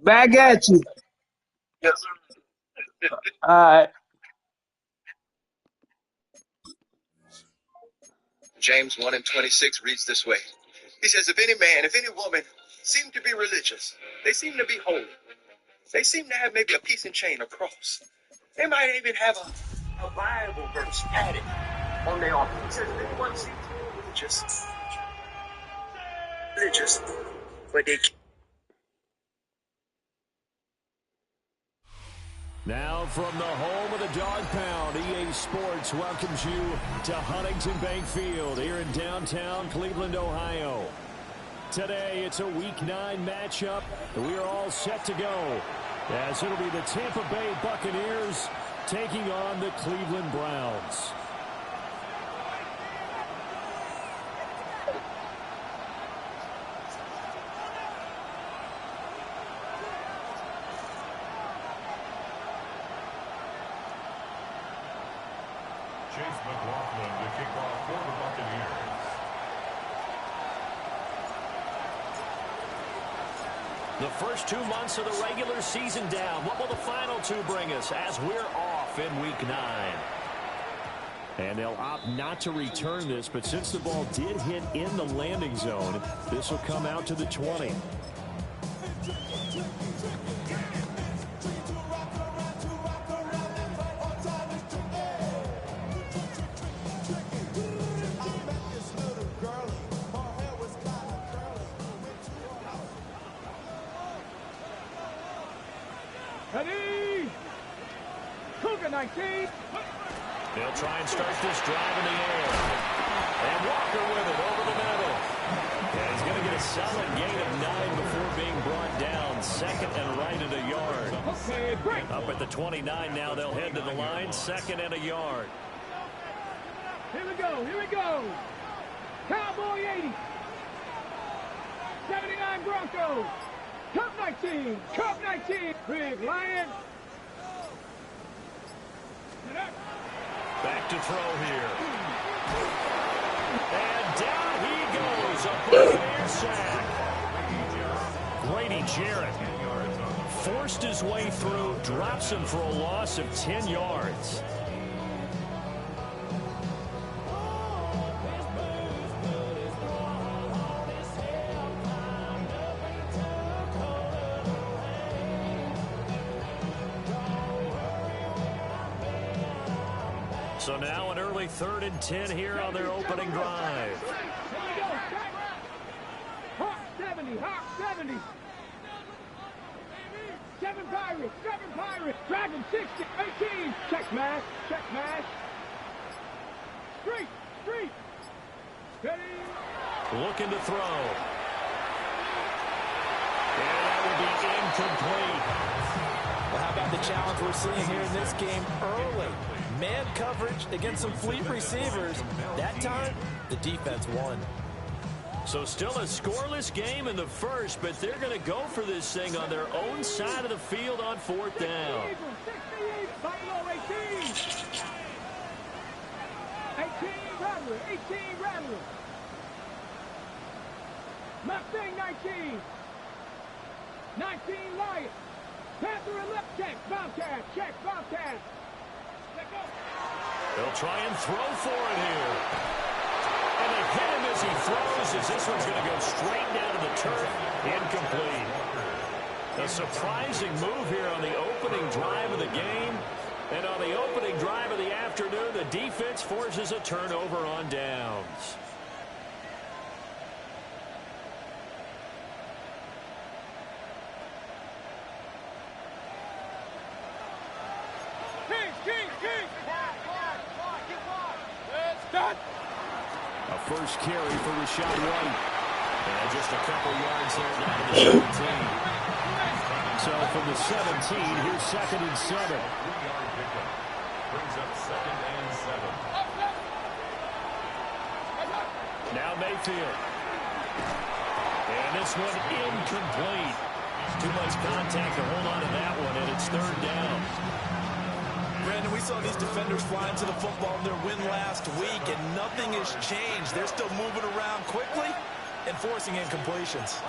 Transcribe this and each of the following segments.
Back at you. Yes. All right. James 1 and 26 reads this way. He says, if any man, if any woman seem to be religious, they seem to be holy, they seem to have maybe a piece and chain, a cross. They might even have a Bible verse padded on their arm. He says, if anyone seems to be religious, but they Now from the home of the Dog Pound, EA Sports welcomes you to Huntington Bank Field here in downtown Cleveland, Ohio. Today, it's a Week 9 matchup. We are all set to go, as it'll be the Tampa Bay Buccaneers taking on the Cleveland Browns. Chase McLaughlin to kick off for the Buccaneers. The first 2 months of the regular season down. What will the final 2 bring us as we're off in Week 9? And they'll opt not to return this, but since the ball did hit in the landing zone, this will come out to the 20. Ready? Cougar 19. They'll try and start this drive in the air. And Walker with it over the middle. And he's going to get a solid gain of 9 before being brought down. Second and right at a yard. Okay, great. Up at the 29 now, they'll head to the line. Second and a yard. Here we go, here we go. Cowboy 80. 79 Broncos. Cup 19, Cup 19. Big Lion. Back to throw here. And down he goes. A Buccaneer sack. Grady Jarrett forced his way through, drops him for a loss of 10 yards. So now an early 3rd and 10 here on their opening drive. Hawk 70, Hawk 70. 7 Pirates, 7 Pirates. Dragon 60, 18. Check mash, check mash. Street, street. Ready. Looking to throw. And that will be incomplete. Well, how about the challenge we're seeing here in this game early? Man coverage against some fleet receivers. That time, the defense won. So still a scoreless game in the first, but they're going to go for this thing on their own side of the field on 4th down. 68, Buffalo 18. 18 Rattler, 18 Rattler. Mustang 19. 19 Lion. Panther and left check, Bobcat, check, Bobcat. They'll try and throw for it here. And they hit him as he throws, as this one's going to go straight down to the turf. Incomplete. A surprising move here on the opening drive of the game. And on the opening drive of the afternoon, the defense forces a turnover on downs. A first carry for Rachaad White. And just a couple yards there down to the 17. So from the 17, here's 2nd and 7. Brings up 2nd and 7. Now Mayfield. And this one incomplete. Too much contact to hold on to that one, and it's 3rd down. Brandon, we saw these defenders fly into the football in their win last week, and nothing has changed. They're still moving around quickly and forcing incompletions.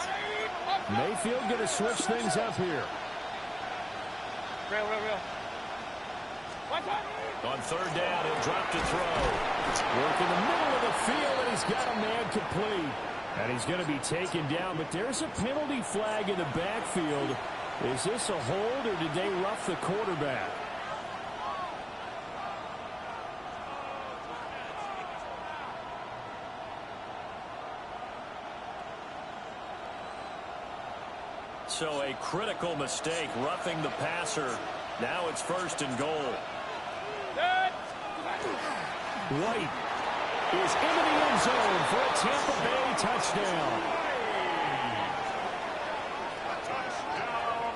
Mayfield going to switch things up here. Real. On third down, he'll drop to throw. Work in the middle of the field, and he's got a man complete. And he's going to be taken down, but there's a penalty flag in the backfield. Is this a hold, or did they rough the quarterback? So a critical mistake, roughing the passer. Now it's 1st and goal. White is into the end zone for a Tampa Bay touchdown.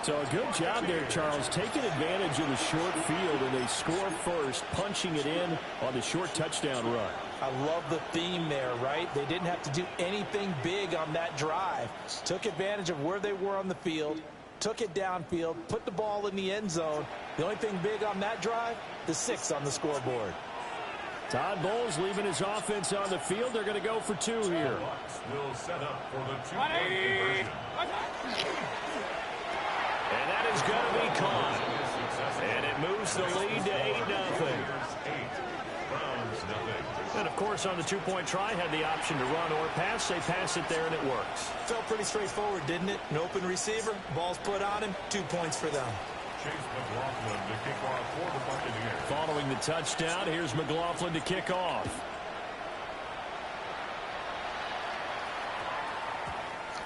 So a good job there, Charles, taking advantage of the short field, and they score first, punching it in on the short touchdown run. I love the theme there, right? They didn't have to do anything big on that drive. Took advantage of where they were on the field, took it downfield, put the ball in the end zone. The only thing big on that drive, the 6 on the scoreboard. Todd Bowles leaving his offense on the field. They're going to go for 2 here. Will set up for the 2-point conversion. And that is going to be caught. And it moves the lead to 8-0. And, of course, on the 2-point try, had the option to run or pass. They pass it there, and it works. Felt pretty straightforward, didn't it? An open receiver, ball's put on him, 2 points for them. Chase McLaughlin to kick off for the Buccaneers. Following the touchdown, here's McLaughlin to kick off.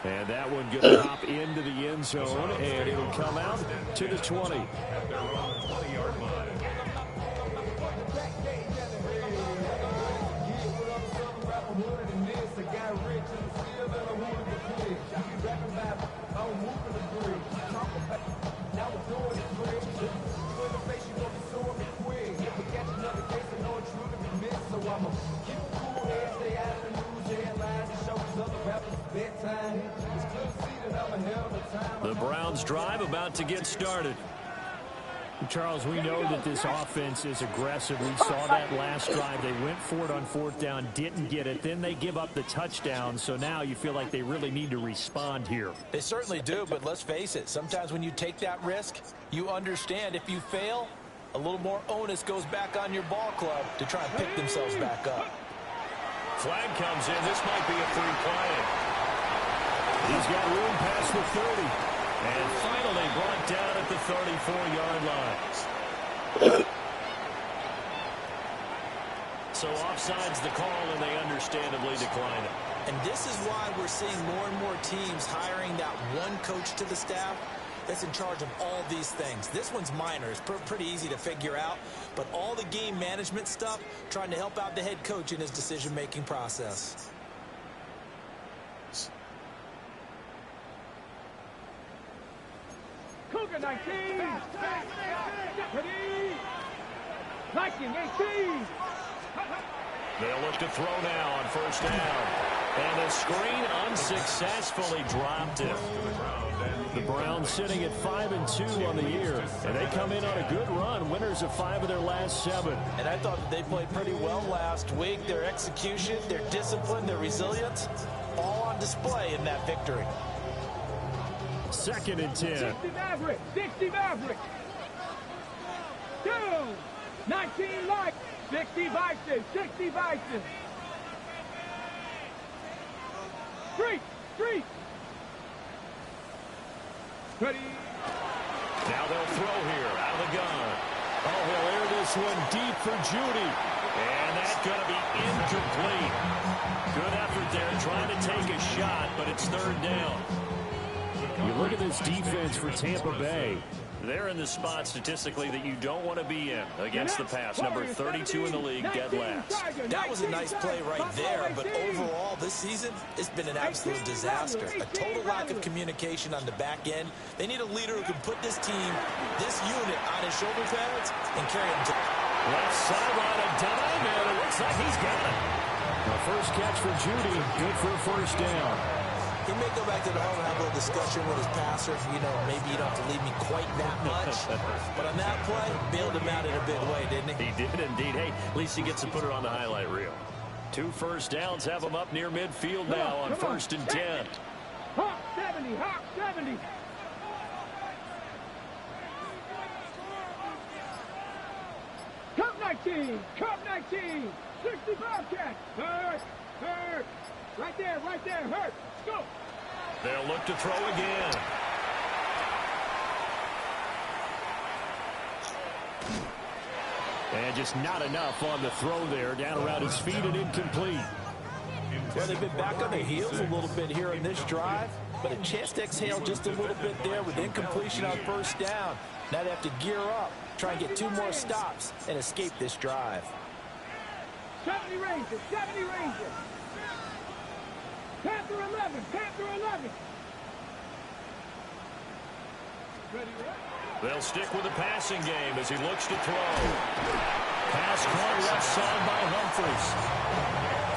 And that one going to hop into the end zone, and it'll come out to the 20. At their own 20-yard line. The Browns drive about to get started. Charles, we know that this offense is aggressive. We saw that last drive. They went for it on 4th down, didn't get it. Then they give up the touchdown. So now you feel like they really need to respond here. They certainly do, but let's face it. Sometimes when you take that risk, you understand if you fail, a little more onus goes back on your ball club to try and pick themselves back up. Flag comes in. This might be a free play. He's got room past the 30. And finally brought down at the 34-yard line. So offside's the call, and they understandably decline it. And this is why we're seeing more and more teams hiring that one coach to the staff that's in charge of all these things. This one's minor. It's pretty easy to figure out. But all the game management stuff, trying to help out the head coach in his decision-making process. Cougar 19. Ready. Viking 18. They'll look to throw now on 1st down. And the screen unsuccessfully dropped it. The Browns sitting at 5-2 on the year. And they come in on a good run. Winners of 5 of their last 7. And I thought they played pretty well last week. Their execution, their discipline, their resilience, all on display in that victory. 2nd and 10. 60 Maverick. 60 Maverick. 2. 19 Light. 60 Bison. 60 Bison. Street. Ready. Now they'll throw here out of the gun. Oh, he'll air this one deep for Judy. And that's going to be incomplete. Good effort there trying to take a shot, but it's 3rd down. You look at this defense for Tampa Bay. They're in the spot statistically that you don't want to be in against the pass. Number 32 in the league, dead last. That was a nice play right there, but overall this season, it's been an absolute disaster. A total lack of communication on the back end. They need a leader who can put this team, this unit on his shoulder pads and carry them to left sideline, a dime, and it looks like he's got it. The first catch for Judy, good for a 1st down. He may go back to the home and have a little discussion with his passer. You know, maybe you don't have to leave me quite that much. But on that play, bailed him out in a big way, didn't he? He did indeed. Hey, at least he gets to put it on the highlight reel. 2 first downs have him up near midfield now on 1st and 10. Hawk 7. 70, hop 70. Cup 19, Cup 19, 65 catch. Hurt, hurt. Right there, hurt. Go. They'll look to throw again. And just not enough on the throw there. Down around his feet and incomplete. Well, they've been back on their heels a little bit here in this drive, but a chance to exhale just a little bit there with incompletion on first down. Now they have to gear up, try and get 2 more stops and escape this drive. 70 Rangers, 70 Rangers. Panther 11, Panther 11. Ready, They'll stick with the passing game as he looks to throw. Pass caught left side by Humphries.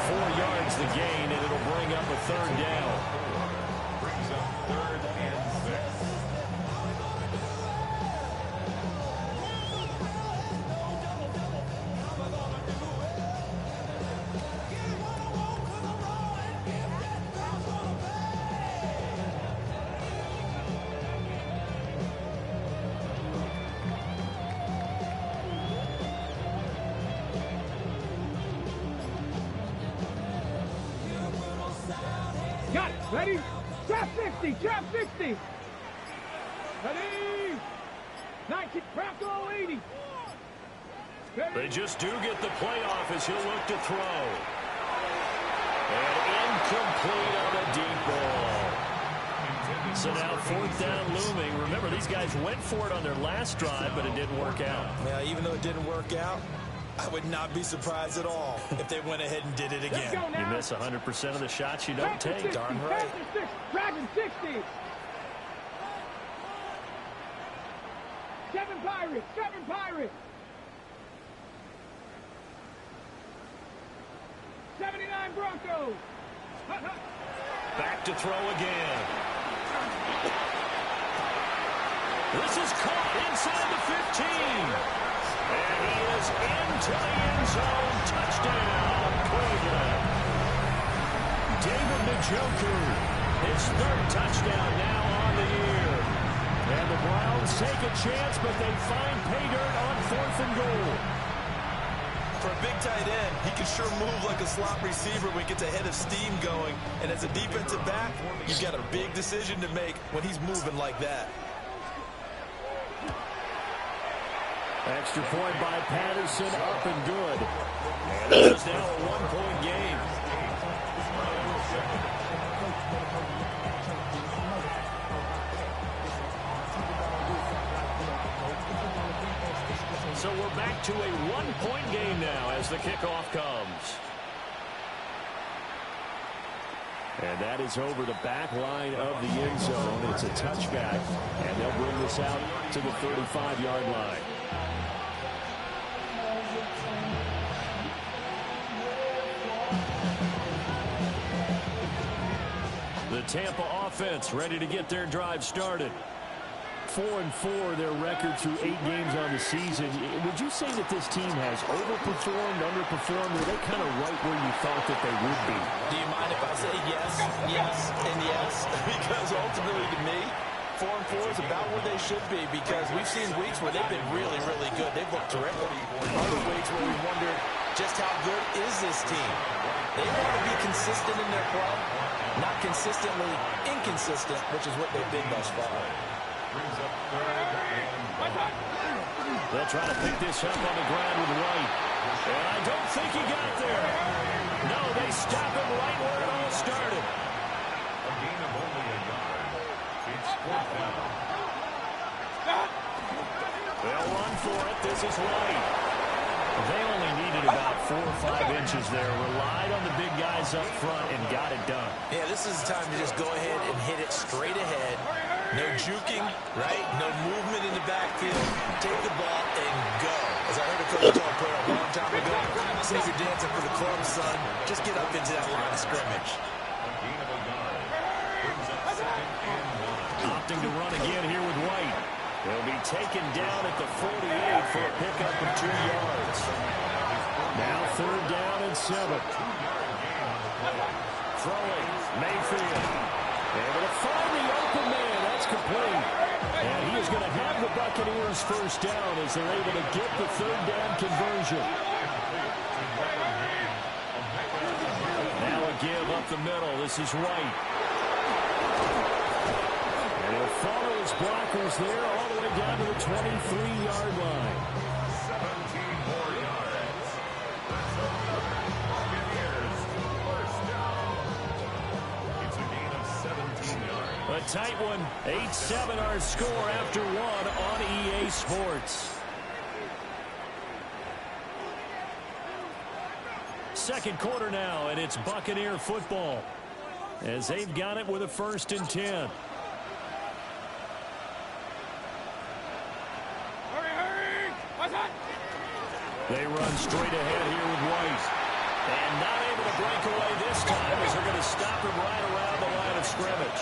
4 yards the gain, and it'll bring up a 3rd down. Brings up 3rd and 6. got it, ready? Trap 60, trap 60. Ready? 19, Bronco 80. They just do get the playoff as he'll look to throw. And incomplete on a deep ball. So now 4th down looming. Remember, these guys went for it on their last drive, but it didn't work out. Now, even though it didn't work out, I would not be surprised at all if they went ahead and did it again. You miss 100% of the shots you don't take. 60, Darn right. Dragon 60. 7 Pirates, 7 Pirates. 79 Broncos. Back to throw again. This is caught inside the 15. And he is into the end zone. Touchdown, Cleveland. David Njoku, his 3rd touchdown now on the year. And the Browns take a chance, but they find pay dirt on 4th and goal. For a big tight end, he can sure move like a slot receiver when he gets a head of steam going. And as a defensive back, you've got a big decision to make when he's moving like that. Extra point by Patterson, up and good. And this is now a 1-point game. So we're back to a 1-point game now as the kickoff comes. And that is over the back line of the end zone. It's a touchback, and they'll bring this out to the 35-yard line. The Tampa offense ready to get their drive started. 4-4 their record through 8 games on the season. Would you say that this team has overperformed, underperformed, or are they kind of right where you thought that they would be? Do you mind if I say yes, yes, and yes? Because ultimately to me, 4-4 is about where they should be, because we've seen weeks where they've been really, really good. They've looked terrific. Other weeks where we wondered just how good is this team. They want to be consistent in their play, not consistently inconsistent, which is what they've been thus far. They'll try to pick this up on the ground with White. And I don't think he got there. No, they stop him right where it all started. A gain of only a yard. It's 4th down. They'll run for it. This is White. They only needed about 4 or 5 inches there. Relied on the big guys up front and got it done. Yeah, this is the time to just go ahead and hit it straight ahead. No juking, right? No movement in the backfield. Take the ball and go. As I heard a coach tell a player a long time ago, say you're dancing for the club, son. Just get up into that line of scrimmage. A gain of a yard. Brings up 2nd and 1. Opting to run again here with White. He'll be taken down at the 48 for a pickup of 2 yards. Now 3rd down and 7. Throwing, Mayfield. Able to find the open man. That's complete. And he is going to have the Buccaneers first down as they're able to get the third down conversion. Now a give up the middle. This is White. And he'll follow his blockers there all the way down to the 23-yard line. 17 more yards. Buccaneers, first down. It's a gain of 17 yards. A tight one. 8-7 our score after one on EA Sports. Second quarter now, and it's Buccaneer football as they've got it with a 1st and 10. They run straight ahead here with White. And not able to break away this time as they're going to stop him right around the line of scrimmage.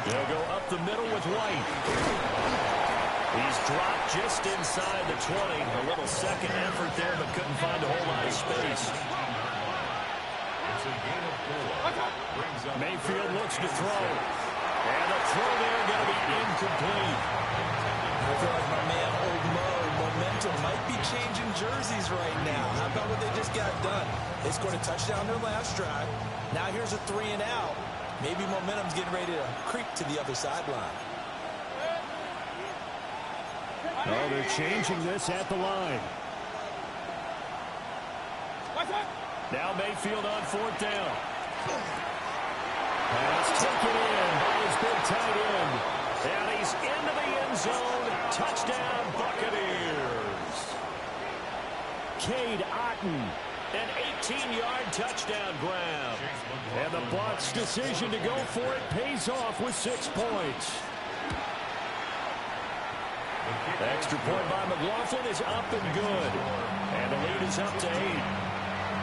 They'll go up the middle with White. He's dropped just inside the 20. A little second effort there, but couldn't find a whole lot of space. It's a gain of 4. Mayfield looks to throw. And the throw there going to be incomplete. I feel like my man, Old Mo, momentum might be changing jerseys right now. How about what they just got done? They scored a touchdown their last drive. Now here's a 3 and out. Maybe momentum's getting ready to creep to the other sideline. Oh, they're changing this at the line. Now Mayfield on 4th down. Pass taken in by his big tight end. And he's into the end zone. Touchdown, Buccaneers. Cade Otton, an 18-yard touchdown grab. And the Bucs' decision to go for it pays off with 6 points. The extra point by McLaughlin is up and good. And the lead is up to 8.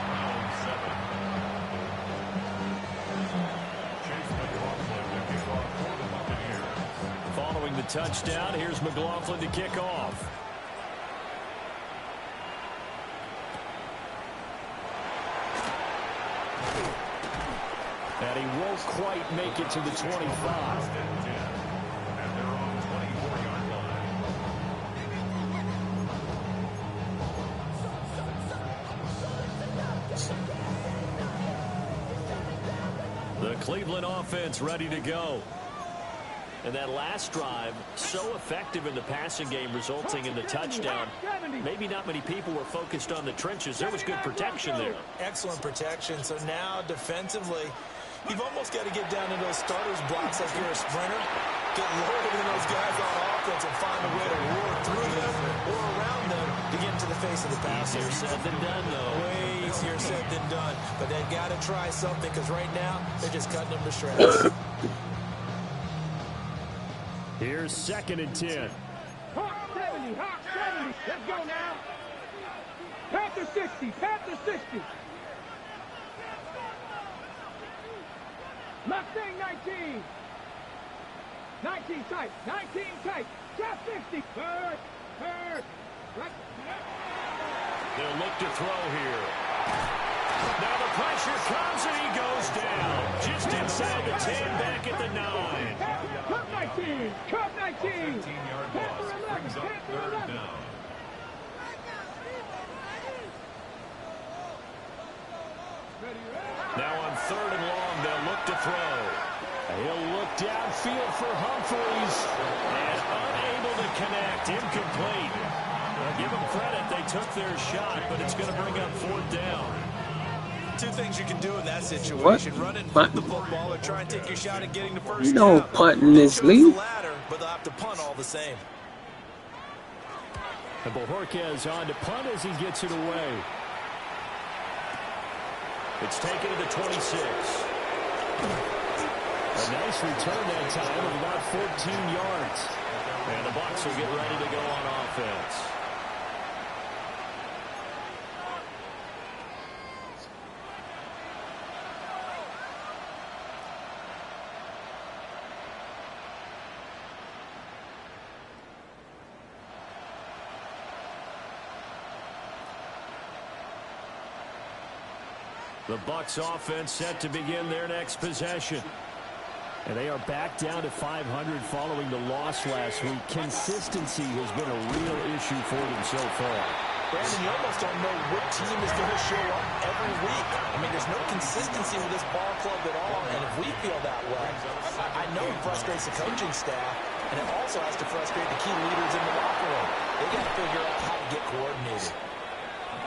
Round 7. Chase McLaughlin to kick off for the Buccaneers. Following the touchdown, here's McLaughlin to kick off. And he won't quite make it to the 25. First and 10 at their own 24-yard line. The Cleveland offense ready to go. And that last drive, so effective in the passing game, resulting in the touchdown. Maybe not many people were focused on the trenches. There was good protection there. Excellent protection. So now defensively, you've almost got to get down in those starters blocks like you're a sprinter. Get lower than those guys on offense and find a way to roar through them or around them to get into the face of the passer. Easier said than done, though. Way easier said than done. But they've got to try something because right now they're just cutting them to shreds. Here's 2nd and 10. Hawk 70, Hawk 70. Let's go now. Panther 60, Panther 60. Mustang 19. 19 tight, 19 tight. Shot 60. Third. Right. They'll look to throw here. Now the pressure comes and he goes down. Just inside the 10, back at the 9. Cut 19. Cut 19. 15-yard loss brings up 3rd down. Now on 3rd and long, they'll look to throw. He'll look downfield for Humphreys. And unable to connect. Incomplete. Well, give them credit. They took their shot, but it's going to bring up 4th down. 2 things you can do in that situation. Run and punt the football or try and take your shot at getting the first You know, down. punting this Chose league. the latter, but they'll have to punt all the same. And Bojorquez on to punt as he gets it away. It's taken to the 26. A nice return that time of about 14 yards. And the Bucs will get ready to go on offense. The Bucs offense set to begin their next possession. And they are back down to 500 following the loss last week. Consistency has been a real issue for them so far. Brandon, you almost don't know what team is going to show up every week. I mean, there's no consistency with this ball club at all, and if we feel that way, I know it frustrates the coaching staff, and it also has to frustrate the key leaders in the locker room. They got to figure out how to get coordinated.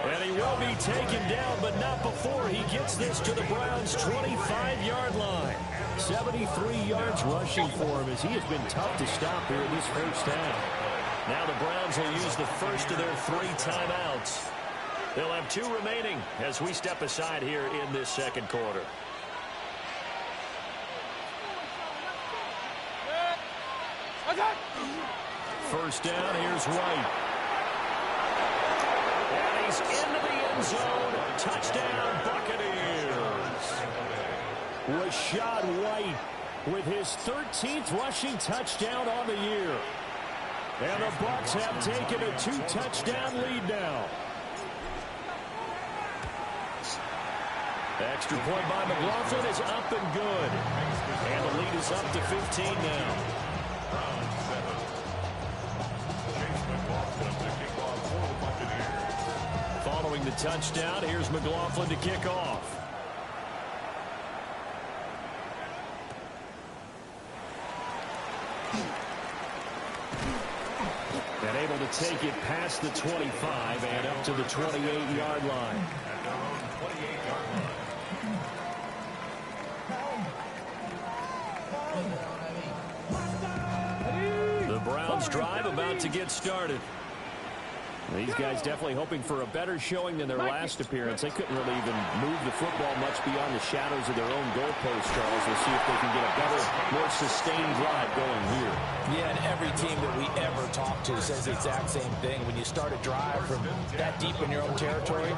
And he will be taken down, but not before he gets this to the Browns' 25-yard line. 73 yards rushing for him as he has been tough to stop here in this first half. Now the Browns will use the first of their 3 timeouts. They'll have 2 remaining as we step aside here in this second quarter. First down, here's White. And he's into the end zone. Touchdown, Buccaneers. Rachaad White with his 13th rushing touchdown on the year. And the Bucs have taken a 2-touchdown lead now. The extra point by McLaughlin is up and good. And the lead is up to 15 now. Following the touchdown, here's McLaughlin to kick off. And able to take it past the 25 and up to the 28-yard line. The Browns drive about to get started. These guys definitely hoping for a better showing than their last appearance. They couldn't really even move the football much beyond the shadows of their own goalpost, Charles. We'll see if they can get a better, more sustained drive going here. Yeah, and every team that we ever talk to says the exact same thing. When you start a drive from that deep in your own territory,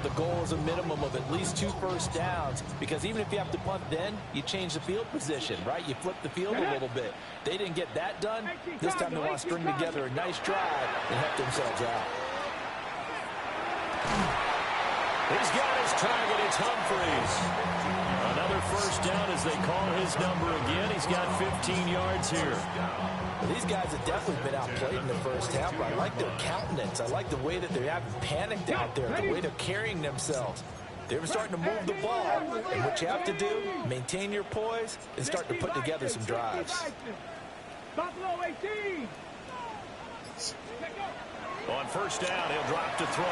the goal is a minimum of at least 2 first downs, because even if you have to punt then, you change the field position, right? You flip the field a little bit. They didn't get that done. This time they want to string together a nice drive and help themselves out. He's got his target. It's Humphries. Another first down as they call his number again. He's got 15 yards here. Well, these guys have definitely been outplayed in the first half, but I like their countenance. I like the way that they haven't panicked out there, the way they're carrying themselves. They're starting to move the ball, and what you have to do, maintain your poise and start to put together some drives. Buffalo 18. On first down, he'll drop to throw.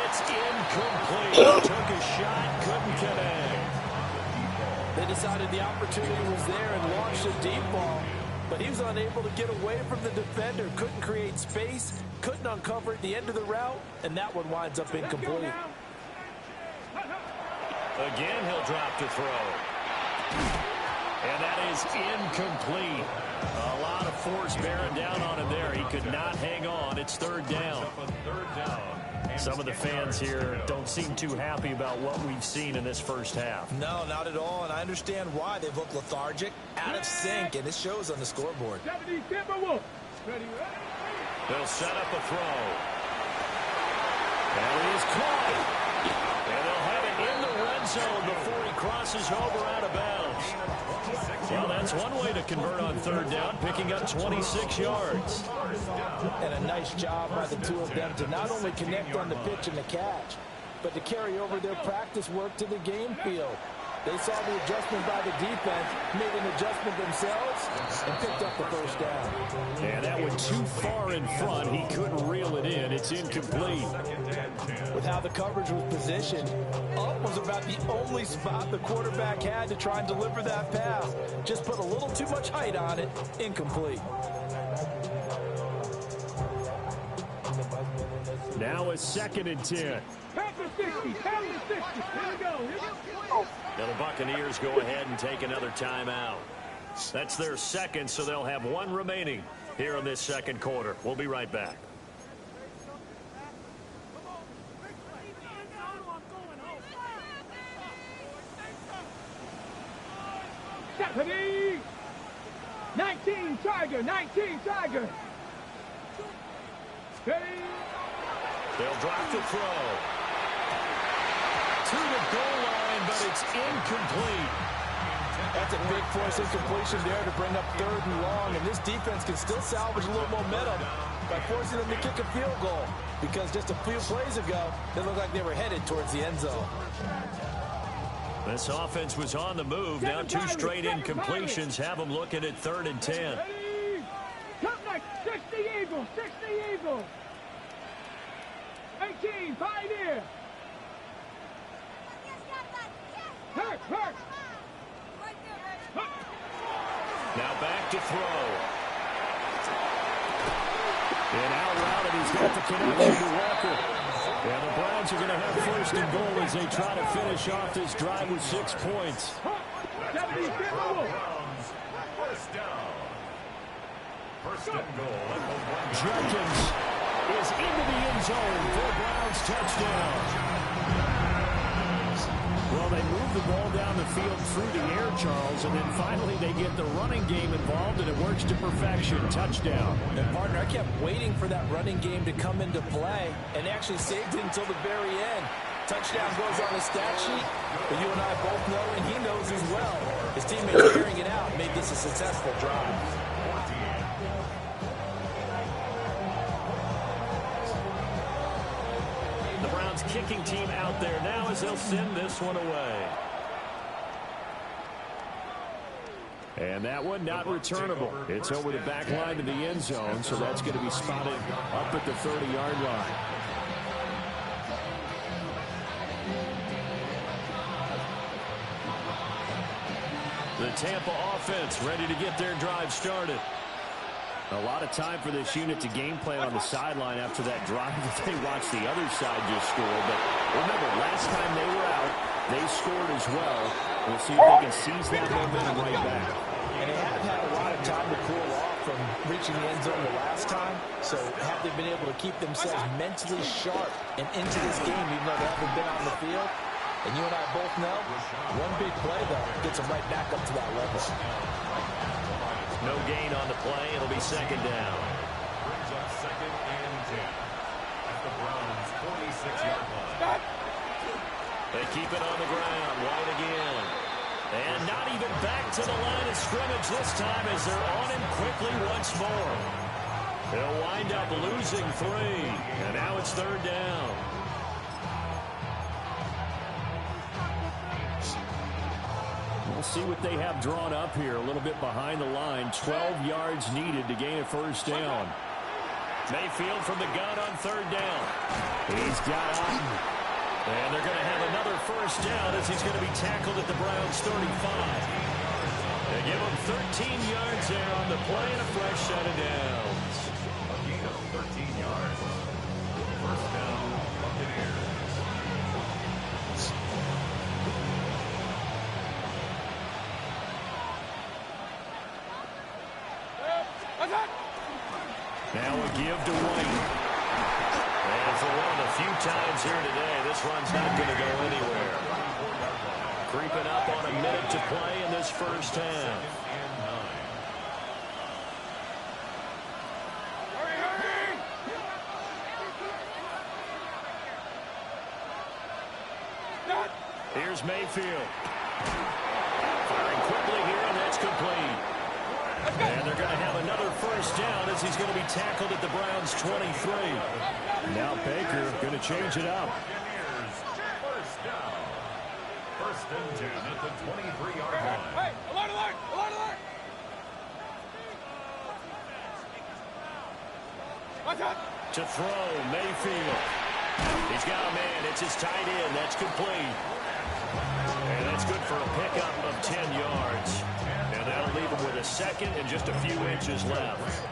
It's incomplete. Took a shot, couldn't connect. They decided the opportunity was there and launched a deep ball, but he was unable to get away from the defender, couldn't create space, couldn't uncover at the end of the route, and that one winds up incomplete. Again, he'll drop to throw. And that is incomplete. A lot of force bearing down on him there. He could not hang on. It's third down. Some of the fans here don't seem too happy about what we've seen in this first half. No, not at all, and I understand why. They've looked lethargic, out of sync, and it shows on the scoreboard. 70 Timberwolves. Ready. They'll set up a throw. And it is caught. And they'll have it in the red zone before he crosses over out of bounds. Well, that's one way to convert on third down, picking up 26 yards. And a nice job by the two of them to not only connect on the pitch and the catch, but to carry over their practice work to the game field. They saw the adjustment by the defense, made an adjustment themselves, and picked up the first down. And that went too far in front. He couldn't reel it in. It's incomplete. With how the coverage was positioned, up was about the only spot the quarterback had to try and deliver that pass. Just put a little too much height on it. Incomplete. Now a 2nd and 10. Pass the 60. Pass the 60. Here we go. Now the Buccaneers go ahead and take another timeout. That's their second, so they'll have one remaining here in this second quarter. We'll be right back. Stephanie. 19 Tiger. 19 Tiger. Ready. They'll drop to throw. It's incomplete. That's a big force incompletion there to bring up 3rd and long, and this defense can still salvage a little momentum by forcing them to kick a field goal, because just a few plays ago, they looked like they were headed towards the end zone. This offense was on the move. Now 2 straight incompletions have them looking at 3rd and 10. Come next, 60 Eagles, 60 Eagles. 18, Pioneer. Hurt. Now back to throw. And out route, and he's got the connection to Walker. And the Browns are going to have 1st and goal as they try to finish off this drive with 6 points. First and goal. Jenkins is into the end zone for a Browns touchdown. Well, they move the ball down the field through the air, Charles, and then finally they get the running game involved, and it works to perfection. Touchdown. And, partner, I kept waiting for that running game to come into play and actually saved it until the very end. Touchdown goes on the stat sheet, but you and I both know, and he knows as well, his teammates carrying it out made this a successful drive. Kicking team out there now as they'll send this one away. And that one not returnable. It's over the back line to the end zone, so that's going to be spotted up at the 30-yard line. The Tampa offense ready to get their drive started. A lot of time for this unit to game plan on the sideline after that drive that they watched the other side just score. But remember, last time they were out, they scored as well. We'll see if they can seize that momentum right back. And they haven't had a lot of time to cool off from reaching the end zone the last time. So have they been able to keep themselves mentally sharp and into this game, even though they haven't been on the field? And you and I both know, one big play, though, gets them right back up to that level. No gain on the play. It'll be 2nd down. Brings up 2nd and 10 at the Browns' 46-yard line. They keep it on the ground. White again. And not even back to the line of scrimmage this time as they're on him quickly once more. They'll wind up losing 3. And now it's 3rd down. We'll see what they have drawn up here. A little bit behind the line. 12 yards needed to gain a 1st down. Mayfield from the gun on 3rd down. He's got Otten. And they're going to have another 1st down as he's going to be tackled at the Browns' 35. They give him 13 yards there on the play and a fresh set of downs. A gain of 13 yards. 1st down, Buccaneers. Now a give to White. And for one of the few times here today, this run's not going to go anywhere. Creeping up on a minute to play in this 1st half. Here's Mayfield. Firing quickly here, and that's complete. And they're going to have another 1st down as he's going to be tackled at the Browns' 23. Now Baker going to change it up. 1st down. 1st and 10 at the 23-yard line. Hey, alert, alert, alert, alert. Watch out. To throw, Mayfield. He's got a man. It's his tight end. That's complete. And that's good for a pickup of 10 yards. And that'll leave him with a 2nd and just a few inches left.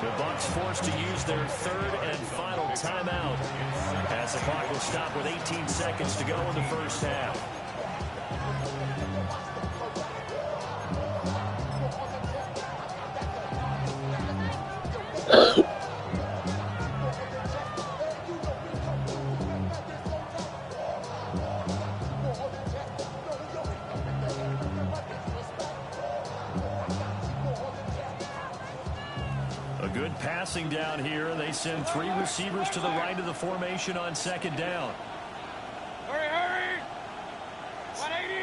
The Bucs forced to use their 3rd and final timeout as the clock will stop with 18 seconds to go in the 1st half. Passing down here, and they send 3 receivers to the right of the formation on 2nd down. Hurry, hurry! 180!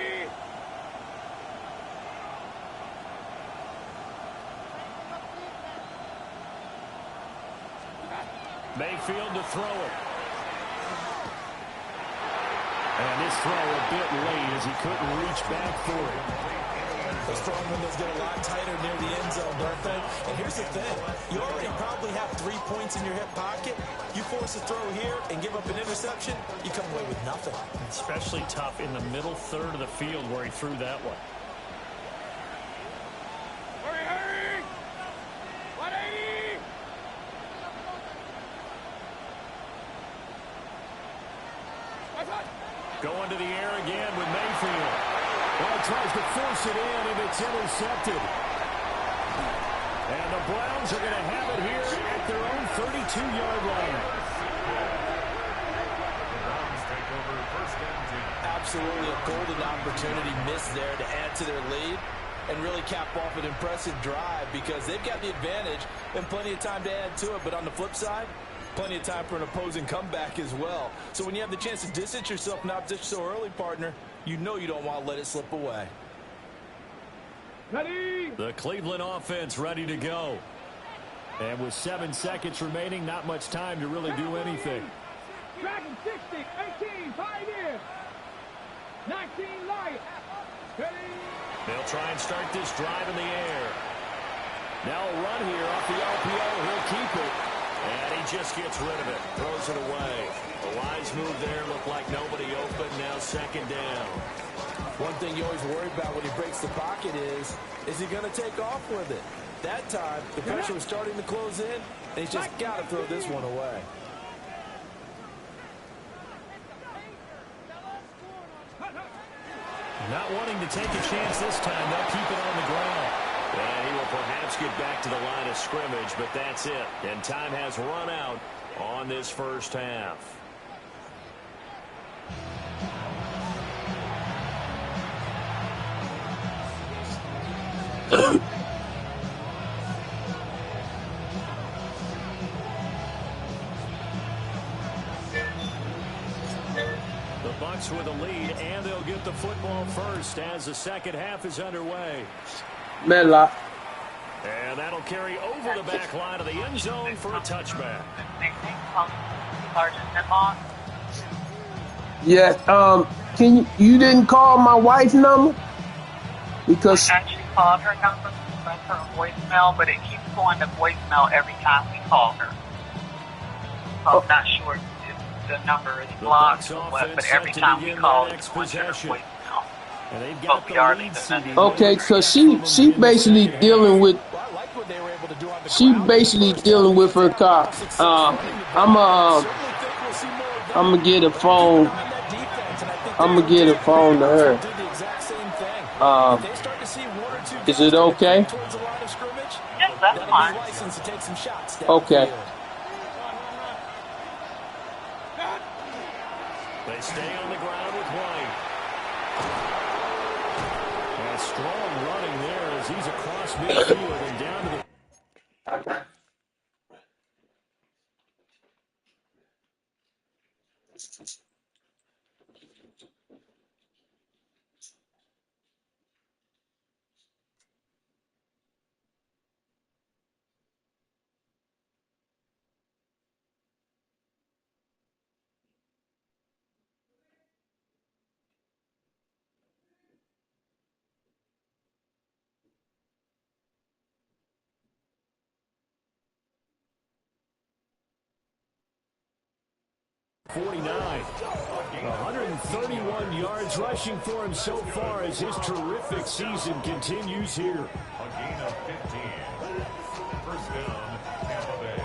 Mayfield to throw it. And this throw a bit late as he couldn't reach back for it. Those throwing windows get a lot tighter near the end zone, don't they? And here's the thing. You already probably have 3 points in your hip pocket. You force a throw here and give up an interception, you come away with nothing. Especially tough in the middle third of the field where he threw that one. Hurry, hurry! 180! Going to the air again with Mayfield. Well, tries to force it in, and it's intercepted. And the Browns are going to have it here at their own 32-yard line. Absolutely a golden opportunity missed there to add to their lead and really cap off an impressive drive because they've got the advantage and plenty of time to add to it. But on the flip side, plenty of time for an opposing comeback as well. So when you have the chance to distance yourself from opposition so early, partner, you know you don't want to let it slip away. Ready? The Cleveland offense ready to go. And with 7 seconds remaining, not much time to really do anything. Dragon 60, 18, Pioneer. 19, Light. Ready? They'll try and start this drive in the air. Now a run here off the RPO. He'll keep it. And he just gets rid of it. Throws it away. A wise move there. Looked like nobody open. Now second down. One thing you always worry about when he breaks the pocket is he going to take off with it? That time, the pressure was starting to close in, and he's just got to throw this one away. Not wanting to take a chance this time. They'll keep it on the ground. And he will perhaps get back to the line of scrimmage, but that's it. And time has run out on this first half. The Bucs with a lead, and they'll get the football first as the second half is underway. Medlock. And that'll carry over the back line of the end zone for a touchback. Sergeant Medlock. Yeah, you didn't call my wife's number? Because I actually called her number, left her a voicemail, but it keeps going to voicemail every time we call her. So I'm not sure if the number is blocked or what, but every time we call it's going to her voicemail. And they've But got we the are lead leaving CD. okay, so she basically dealing with her car. I'm gonna get a phone. I'm gonna get a phone to her. Is it okay? Yes, that's fine. Okay. They stay on the ground with White. And strong running there as he's across midfield and down to the... .49. 131 yards rushing for him so far as his terrific season continues here. A gain of 15. First down, Tampa Bay.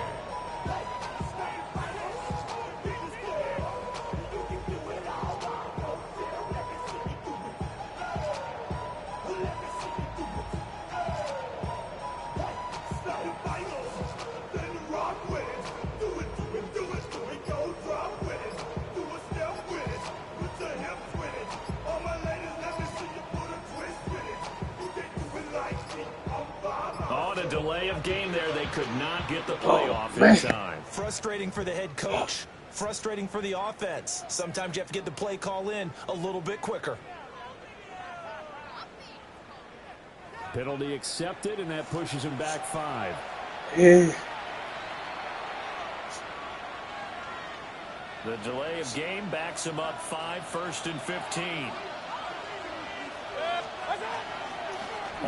On a delay of game there, they could not get the playoff in time. Frustrating for the head coach. Frustrating for the offense. Sometimes you have to get the play call in a little bit quicker. Penalty accepted, and that pushes him back 5. Yeah. The delay of game backs him up 5, 1st and 15.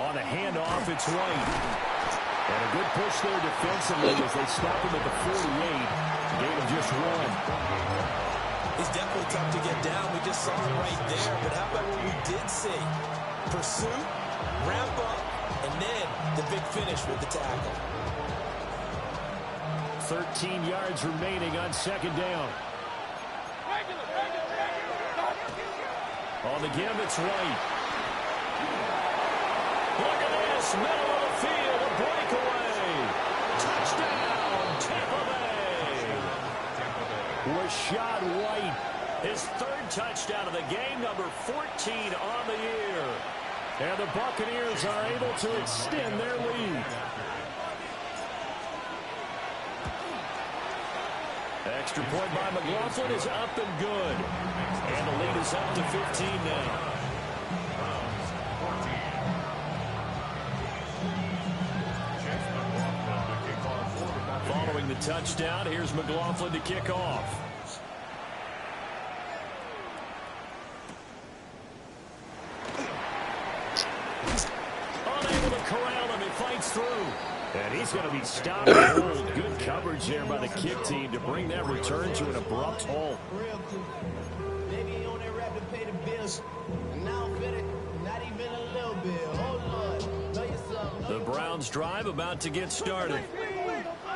On a handoff, it's White. And a good push there defensively as they stop him at the 48. Gain of just 1. He's definitely tough to get down. We just saw it right there. But how about what we did see? Pursuit, ramp up, and then the big finish with the tackle. 13 yards remaining on 2nd down. On the give, it's White. Look at this, middle of the field, a breakaway. Touchdown, Tampa Bay. Rachaad White, his 3rd touchdown of the game, number 14 on the year. And the Buccaneers are able to extend their lead. Extra point by McLaughlin is up and good. And the lead is up to 15 now. Following the touchdown, here's McLaughlin to kick off. Unable to corral him, he fights through. And he's going to be stopped and hold. Good coverage there by the kick team to bring that return to an abrupt halt. Maybe on that rap to pay the bills. And now fit it, not even a little bit. Oh, Lord, know yourself. The Browns drive about to get started.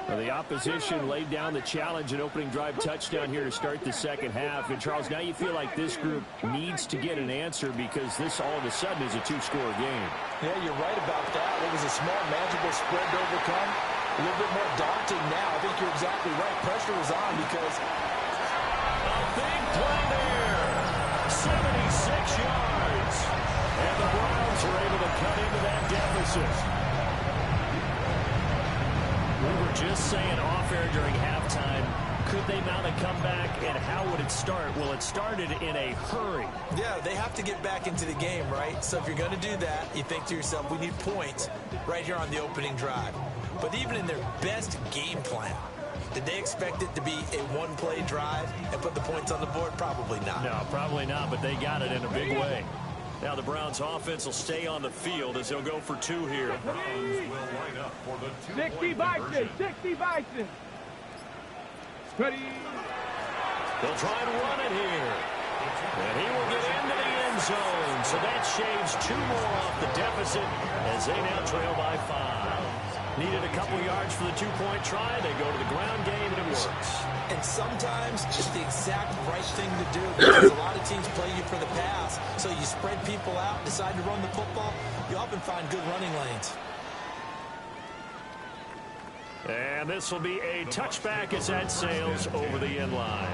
Well, the opposition laid down the challenge and opening drive touchdown here to start the 2nd half. And, Charles, now you feel like this group needs to get an answer because this all of a sudden is a 2-score game. Yeah, you're right about that. It was a small, manageable spread to overcome. A little bit more daunting now. I think you're exactly right. Pressure was on because a big play there. 76 yards. And the Browns are able to cut into that deficit. We were just saying off air during halftime, could they mount a comeback and how would it start? Well, it started in a hurry. Yeah, they have to get back into the game, right? So if you're going to do that, you think to yourself, we need points right here on the opening drive. But even in their best game plan, did they expect it to be a one-play drive and put the points on the board? Probably not. No, probably not, but they got it in a big way. Now the Browns offense will stay on the field as they'll go for 2 here. The Browns will line up for the 60 Bison, 60 Bison. Ready. They'll try and run it here. And he will get into the end zone. So that shaves 2 more off the deficit as they now trail by 5. Needed a couple yards for the 2-point try. They go to the ground game, and it works. And sometimes it's the exact right thing to do because a lot of teams play you for the pass. So you spread people out, decide to run the football. You often find good running lanes. And this will be a touchback as that sails over the end line.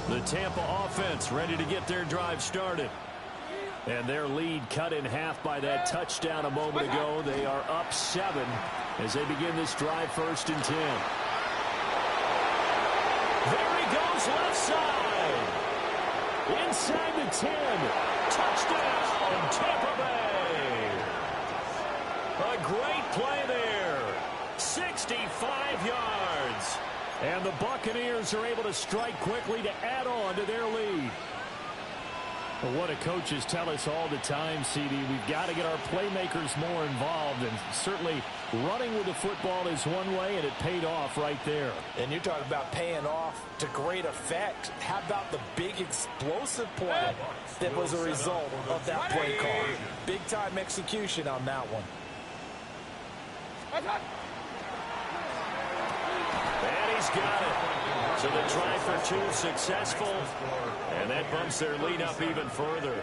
The Tampa offense ready to get their drive started. And their lead cut in half by that touchdown a moment ago. They are up 7 as they begin this drive 1st and 10. There he goes left side. Inside the 10. Touchdown, Tampa Bay. A great play there. 65 yards. And the Buccaneers are able to strike quickly to add on to their lead. Well, what do coaches tell us all the time, CD? We've got to get our playmakers more involved, and certainly running with the football is one way, and it paid off right there. And you're talking about paying off to great effect. How about the big explosive play that was a result of that play call? Big-time execution on that one. And he's got it. So the try for 2 successful, and that bumps their lead up even further.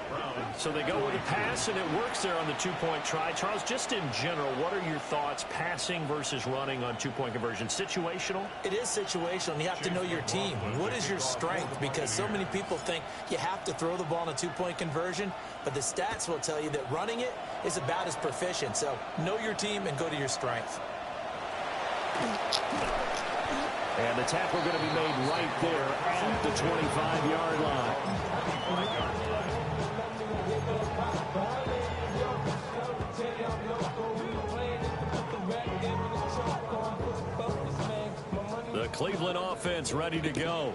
So they go with a pass, and it works there on the 2-point try. Charles, just in general, what are your thoughts passing versus running on 2-point conversion? Situational? It is situational, and you have to know your team. What is your strength? Because so many people think you have to throw the ball in a 2-point conversion, but the stats will tell you that running it is about as proficient. So know your team and go to your strength. And the tackle going to be made right there at the 25-yard line. The Cleveland offense ready to go.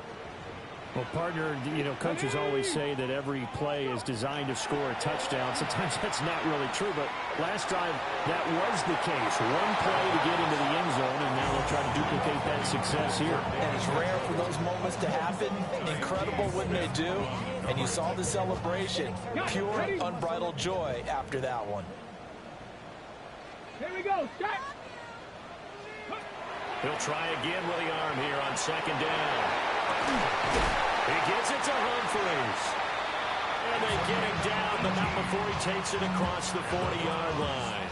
Well, partner, you know, coaches always say that every play is designed to score a touchdown. Sometimes that's not really true, but last drive, that was the case. One play to get into the end zone, and now they'll try to duplicate that success here. And it's rare for those moments to happen. Incredible when they do. And you saw the celebration. Pure, unbridled joy after that one. Here we go. Set. He'll try again with the arm here on second down. He gets it to Humphries. And they get him down, but not before he takes it across the 40-yard line.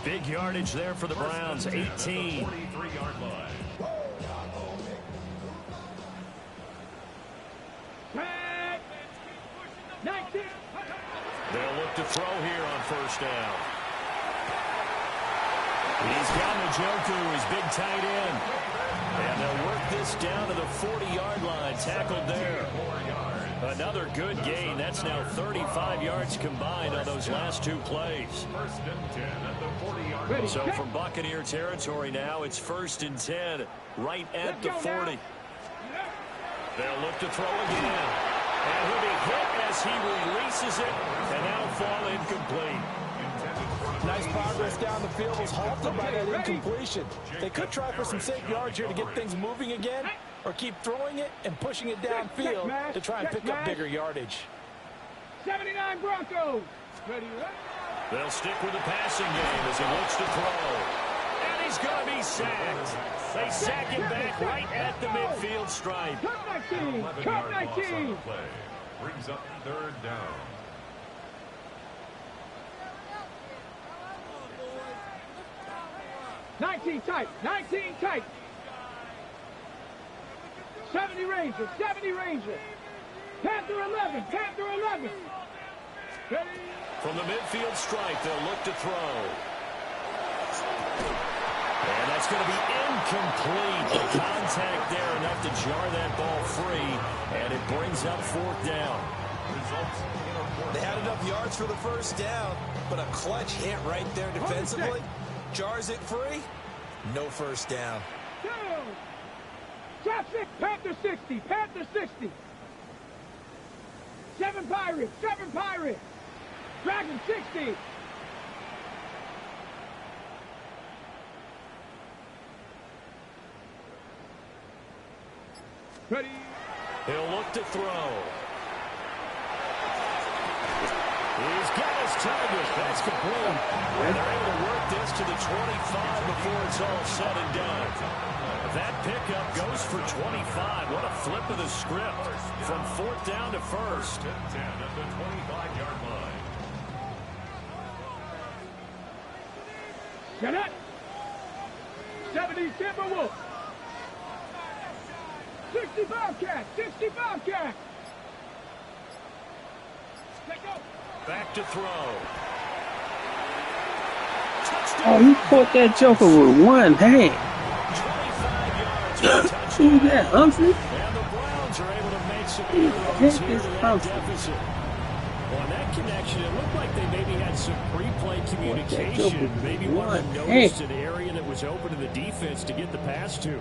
Big yardage there for the Browns, 18. 43-yard line. Set. 19. They'll look to throw here on first down. He's got Njoku, his big tight end. And they'll work this down to the 40-yard line, tackled there. Another good gain. That's now 35 yards combined on those last two plays. First and 10 at the 40-yard line. So from Buccaneer territory now, it's first and 10, right at the 40. They'll look to throw again. And he'll be hit as he releases it, and now fall incomplete. Nice progress down the field was halted by that incompletion. They could try for some safe yards here to get things moving again, or keep throwing it and pushing it downfield to try and pick up bigger yardage. 79 Broncos. Ready, They'll stick with the passing game as he looks to throw. And he's going to be sacked. They sack him back right at the midfield stripe. Cut 19. Cut 19. Brings up third down. 19 tight. 19 tight. 70 Rangers. 70 Rangers. Panther 11. Panther 11. Ready? From the midfield stripe, they'll look to throw. And that's going to be incomplete. The contact there enough to jar that ball free, and it brings up fourth down. They had enough yards for the first down, but a clutch hit right there defensively. Jars it free. No first down. Shot 6. Panther 60. Panther 60. 7 Pirates. 7 Pirates. Dragon 60. Ready? He'll look to throw. He's got his target. That's complete. And they're able to work this to the 25 before it's all said and done. That pickup goes for 25. What a flip of the script from fourth down to first. 10 at the 25-yard line. Get it. 70 Timberwolves. 60 Bobcats. 60 Bobcats. Let go. Back to throw. Oh, he caught that joker with one hand. 25 yards for a touchdown. Who's that, Humphrey? And the Browns are able to make some inroads here to that deficit. Well, in that connection, it looked like they maybe had some pre-play communication. Maybe one noticed an area that was open to the defense to get the pass to.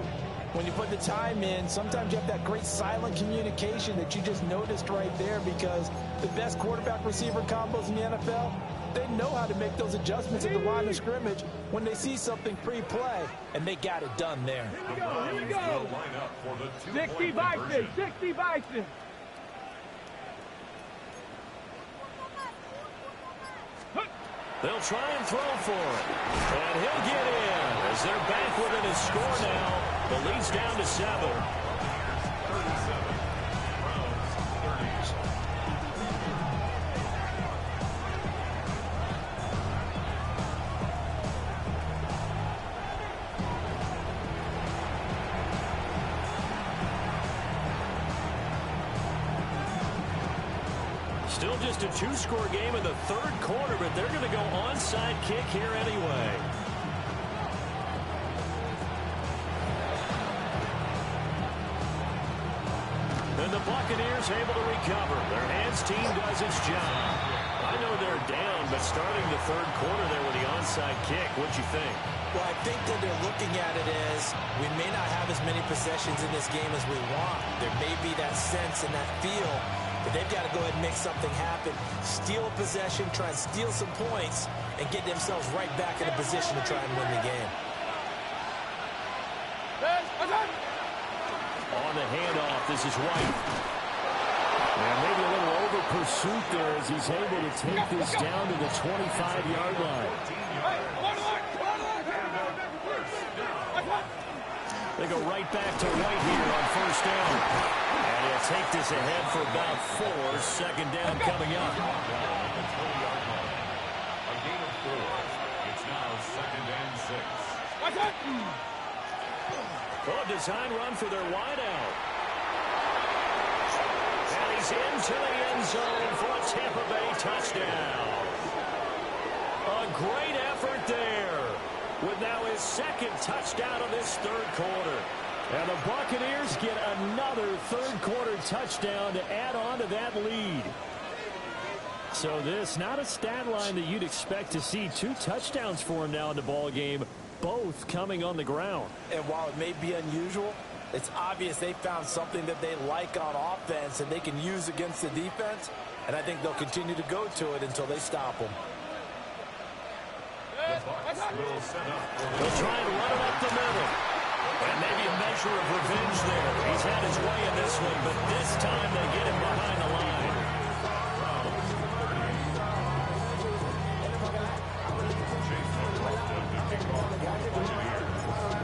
When you put the time in, sometimes you have that great silent communication that you just noticed right there, because the best quarterback-receiver combos in the NFL, they know how to make those adjustments at the line of scrimmage when they see something pre-play, and they got it done there. Here we go. Here we go. 60 Bison. 60 Bison. They'll try and throw for it. And he'll get in as they're back within his score now. The lead's down to 7. 37. Browns 30. Still just a two-score game in the third quarter, but they're going to go onside kick here anyway. the Buccaneers able to recover. Their hands team does its job. I know they're down, but starting the third quarter there with the onside kick, what you think? Well, I think that they're looking at it as we may not have as many possessions in this game as we want. There may be that sense and that feel, but they've got to go ahead and make something happen. Steal a possession, try and steal some points, and get themselves right back in a position to try and win the game. On the handoff, this is White. And maybe a little over pursuit there as he's able to take this down to the 25-yard line. They go right back to White here on first down. And he'll take this ahead for about 4. Second down coming up. A gain of 4. It's now 2nd and 6. Well, a design run for their wideout. And he's into the end zone for a Tampa Bay touchdown. A great effort there, with now his second touchdown of this third quarter. And the Buccaneers get another third quarter touchdown to add on to that lead. So this, not a stat line that you'd expect to see. 2 touchdowns for him now in the ball game, both coming on the ground. And while it may be unusual, it's obvious they found something that they like on offense and they can use against the defense. And I think they'll continue to go to it until they stop them. They'll try and run it up the middle. And maybe a measure of revenge there. He's had his way in this one, but this time they get him behind the line.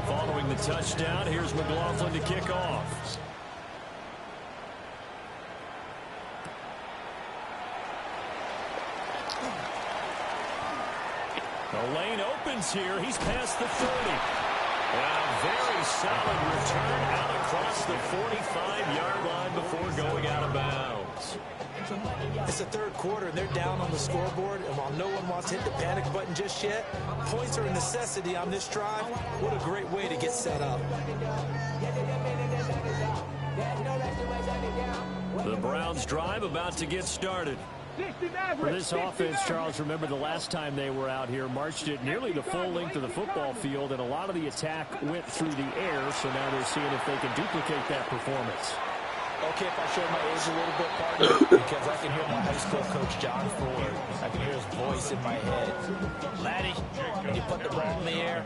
Following the touchdown, here's McLaughlin to kick off. The lane opens here. He's past the 30. And a very solid return out across the 45-yard line before going out of bounds. It's the third quarter, and they're down on the scoreboard. And while no one wants to hit the panic button just yet, points are a necessity on this drive. What a great way to get set up. The Browns drive about to get started. For this offense, Charles, remember the last time they were out here, marched it nearly the full length of the football field, and a lot of the attack went through the air, so now they're seeing if they can duplicate that performance. Okay, if I show my age a little bit, partner, because I can hear my high school coach, John Ford. I can hear his voice in my head. Laddie, when you put the ball in the air,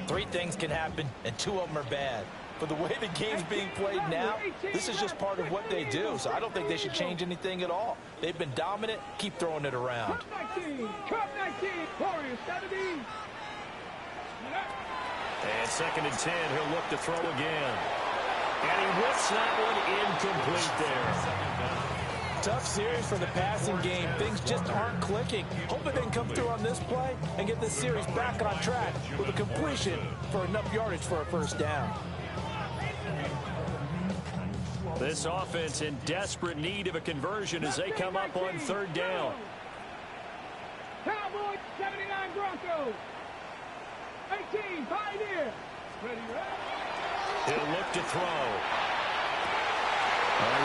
3 things can happen, and 2 of them are bad. But the way the game's being played now, this is just part of what they do, so I don't think they should change anything at all. They've been dominant. Keep throwing it around. Cup 19, Warriors 17. And 2nd and 10, he'll look to throw again. And he whips that one incomplete there. Tough series for the passing game. Things just aren't clicking. Hoping they can come through on this play and get this series back on track with a completion for enough yardage for a first down. This offense in desperate need of a conversion as they come up on 3rd down. Cowboys 79 Broncos. 18 Pioneer. Ready, He'll look to throw.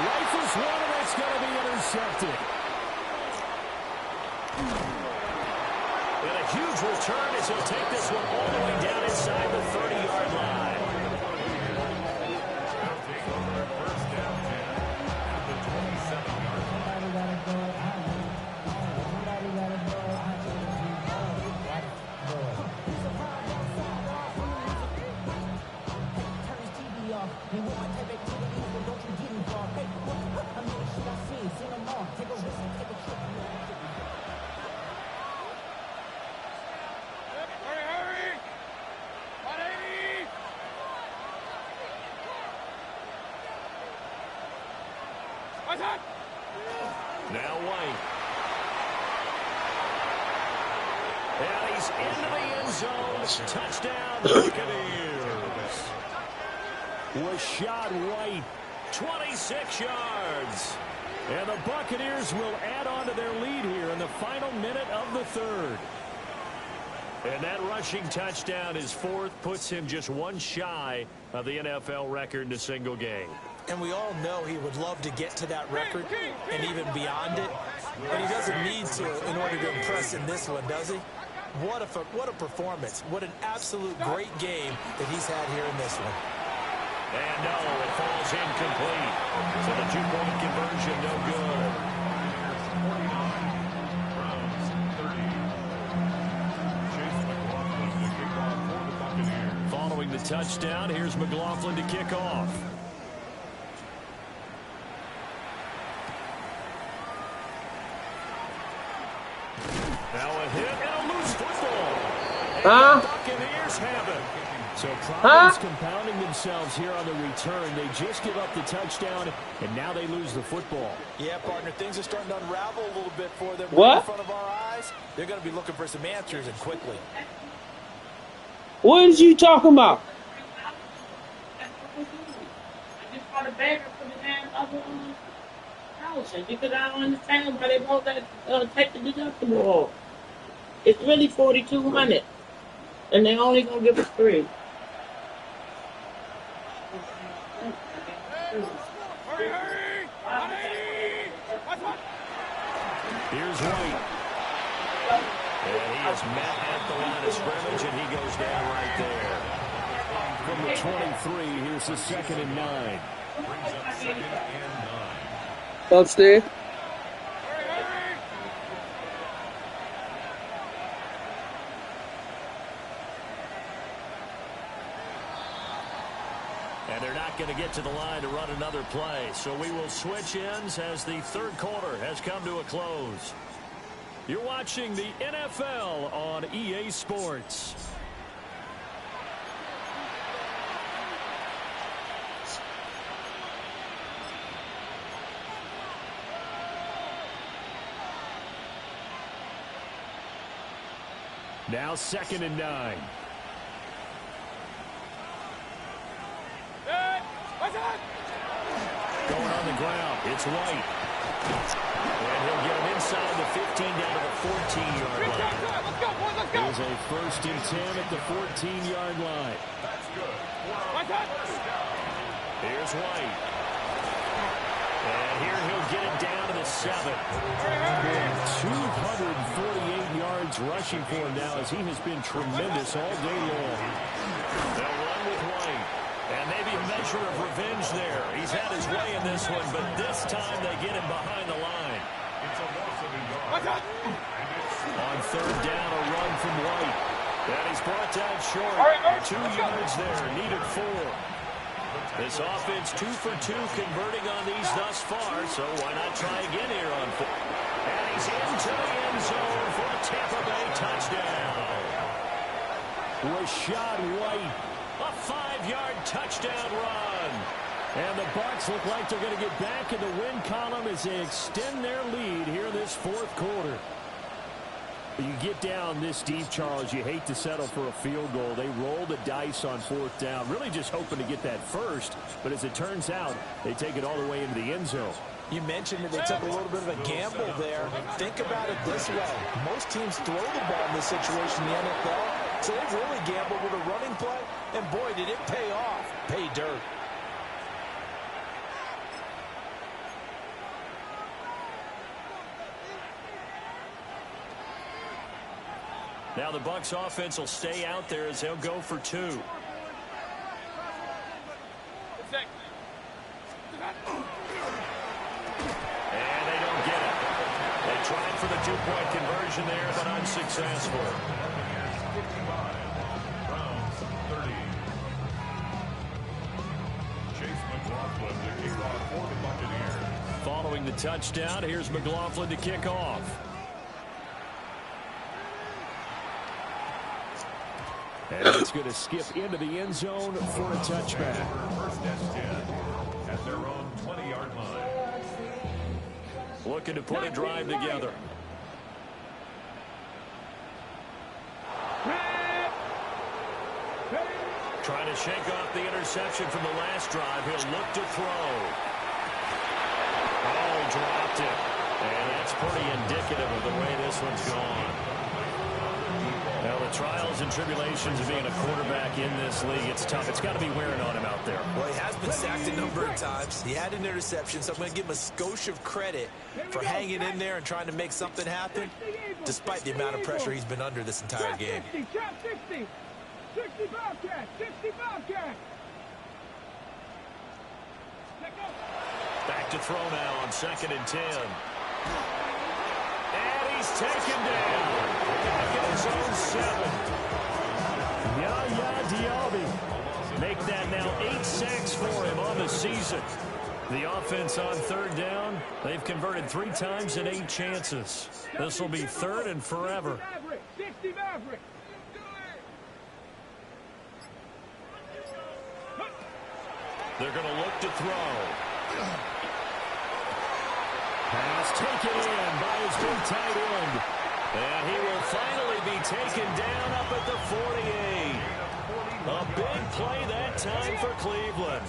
Rifles one, and it's going to be intercepted. And a huge return as he'll take this one all the way down inside the 30-yard line. Now White. And he's into the end zone. Touchdown, Buccaneers. Rashad White, 26 yards. And the Buccaneers will add on to their lead here in the final minute of the 3rd. And that rushing touchdown, his 4th, puts him just 1 shy of the NFL record in a single game. And we all know he would love to get to that record and even beyond it. But he doesn't need to in order to impress in this one, does he? What a performance. What an absolute great game that he's had here in this one. And no, it falls incomplete. So the 2-point conversion, no good. Following the touchdown, here's McLaughlin to kick off. Now a hit and a loose football. And the Buccaneers have it. So problems compounding themselves here on the return. They just give up the touchdown, and now they lose the football. Yeah, partner, things are starting to unravel a little bit for them What? in front of our eyes. They're going to be looking for some answers, and quickly. What is you talking about? I just bought a bag for the damn other house, because I don't understand why they won't take the deductible off. It's really $4,200, and they only gonna give us $3. Here's White. And he is met at the line of scrimmage, and he goes down right there. From the 23, here's the 2nd and 9. Upstairs. And they're not going to get to the line to run another play. So we will switch ends as the third quarter has come to a close. You're watching the NFL on EA Sports. Now 2nd and 9. Going on the ground, it's White. And he'll get him inside the 15 down to the 14-yard line. Here's a 1st and 10 at the 14-yard line. Here's White. And here he'll get it down to the 7. 248 yards rushing for him now as he has been tremendous all day long. They'll run with White. And maybe a measure of revenge there. He's had his way in this one, but this time they get him behind the line. On 3rd down, a run from White. And he's brought down short. 2 yards there, needed 4. This offense 2 for 2 converting on these thus far, so why not try again here on 4? And he's into the end zone for a Tampa Bay touchdown. Rachaad White, a 5-yard touchdown run. And the Bucs look like they're going to get back in the win column as they extend their lead here in this 4th quarter. You get down this deep, Charles, you hate to settle for a field goal. They roll the dice on 4th down, really just hoping to get that first. But as it turns out, they take it all the way into the end zone. You mentioned that they took a little bit of a gamble there. Think about it this way. Most teams throw the ball in this situation in the NFL, so they've really gambled with a running play. And boy, did it pay off. Pay dirt. Now the Bucs offense will stay out there as they'll go for 2. And they don't get it. They tried for the 2-point conversion there, but unsuccessful. Browns 30. Chase McLaughlin to kick off for the Buccaneers. Following the touchdown, here's McLaughlin to kick off. And it's going to skip into the end zone for a touchback. 1st and 10 at their own 20-yard line. Looking to put a drive together. Trying to shake off the interception from the last drive. He'll look to throw. Oh, he dropped it. And that's pretty indicative of the way this one's gone. Now Well, the trials and tribulations of being a quarterback in this league, it's tough. It's got to be wearing on him out there. Well, he has been sacked a number of times. He had an interception, so I'm going to give him a skosh of credit for hanging in there and trying to make something happen, despite the amount of pressure he's been under this entire game. 60 Bobcat, 60 Bobcat. Back to throw now on 2nd and 10. And he's taken down. Back in his own 7. Yaya Diaby. Make that now 8 sacks for him on the season. The offense on 3rd down, they've converted 3 times in 8 chances. This will be 3rd and forever. 60 Maverick. They're going to look to throw. Pass taken in by his big tight end. And he will finally be taken down up at the 48. A big play that time for Cleveland.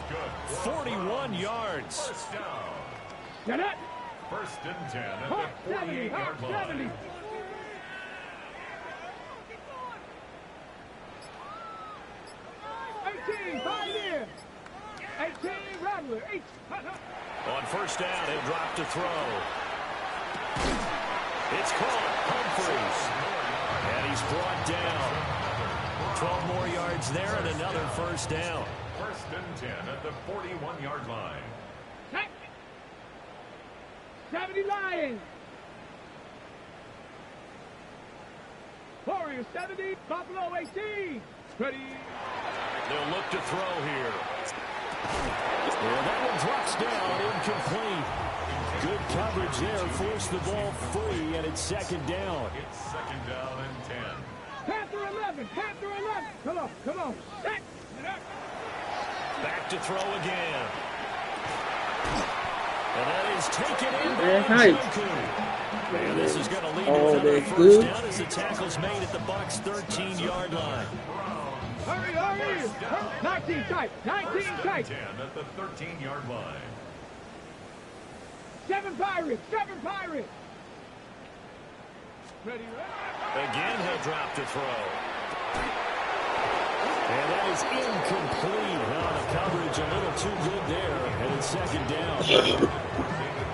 41 yards. First down. Get it. 1st and 10 at the 48-yard line. 18, Pioneer. 18, Rattler. On 1st down, he'll drop to throw. It's caught. Humphries. And he's brought down. 12 more yards there and another 1st down. 1st and 10 at the 41-yard line. 70 Lions. Warriors 70, Buffalo 18. Ready. They'll look to throw here. Well, that one drops down, incomplete. Good coverage there, forced the ball free, and it's 2nd down. It's 2nd down and 10. Panther 11, Panther 11. Come on. Set. Back to throw again. And that is taken in by nice. Njoku. And this is going to lead to Oh, another they're 1st good. down as the tackle's made at the Bucs' 13-yard line. Hurry. 19 tight. 19 tight. 10 at the 13-yard line. 7 Pirates. Ready. Again, he'll drop to throw. And that is incomplete. Well, the coverage a little too good there, and it's 2nd down.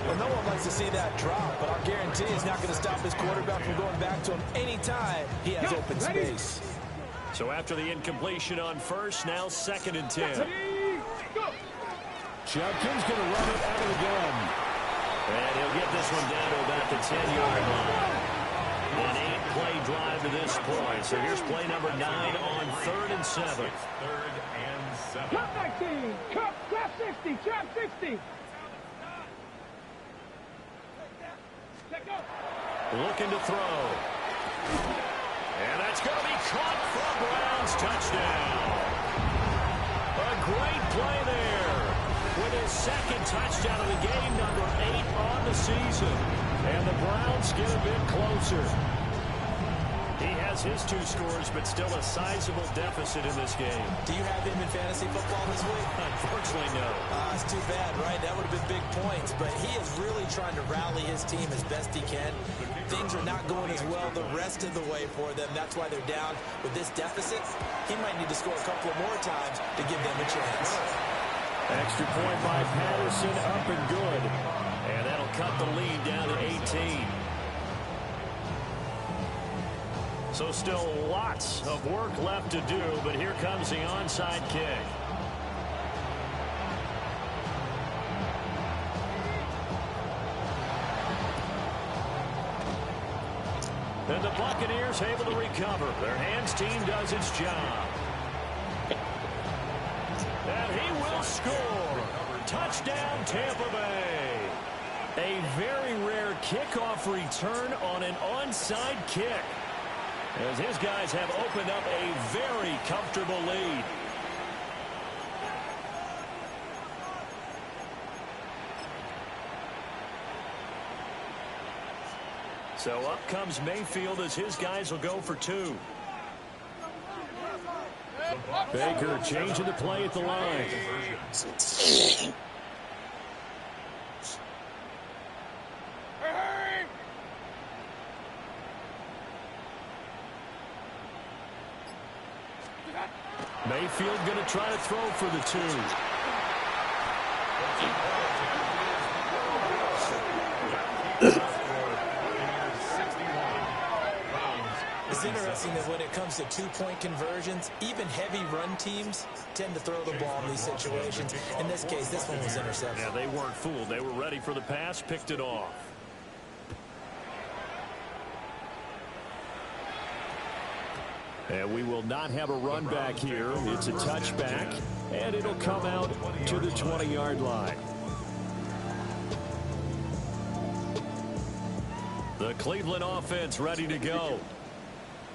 Well, no one likes to see that drop, but I'll guarantee it's not going to stop his quarterback from going back to him anytime he has open space. So after the incompletion on 1st, now 2nd and 10. Judkins going to run it out of the gun. And he'll get this one down to about the 10-yard line. An 8-play drive to this point. So here's play number 9 on 3rd and 7. 3rd and 7. Trap 19. Trap 60. Trap 60. Looking to throw. And that's going to be caught for a Browns touchdown. A great play there. With his 2nd touchdown of the game, number 8 on the season. And the Browns get a bit closer. He has his 2 scores, but still a sizable deficit in this game. Do you have him in fantasy football this week? Unfortunately, no. It's too bad, right? That would have been big points, but he is really trying to rally his team as best he can. Things are not going as well the rest of the way for them. That's why they're down with this deficit. He might need to score a couple of more times to give them a chance. Extra point by Patterson, up and good. And that'll cut the lead down to 18. So still lots of work left to do, but here comes the onside kick. And the Buccaneers able to recover. Their hands team does its job. And he will score. Touchdown, Tampa Bay. A very rare kickoff return on an onside kick, as his guys have opened up a very comfortable lead. So up comes Mayfield as his guys will go for 2. Baker changing the play at the line. Mayfield going to try to throw for the 2. It's interesting that when it comes to two-point conversions, even heavy run teams tend to throw the ball in these situations. In this case, this one was intercepted. Yeah, they weren't fooled. They were ready for the pass, picked it off. And we will not have a run back here. It's a touchback, and it'll come out to the 20-yard line. The Cleveland offense ready to go.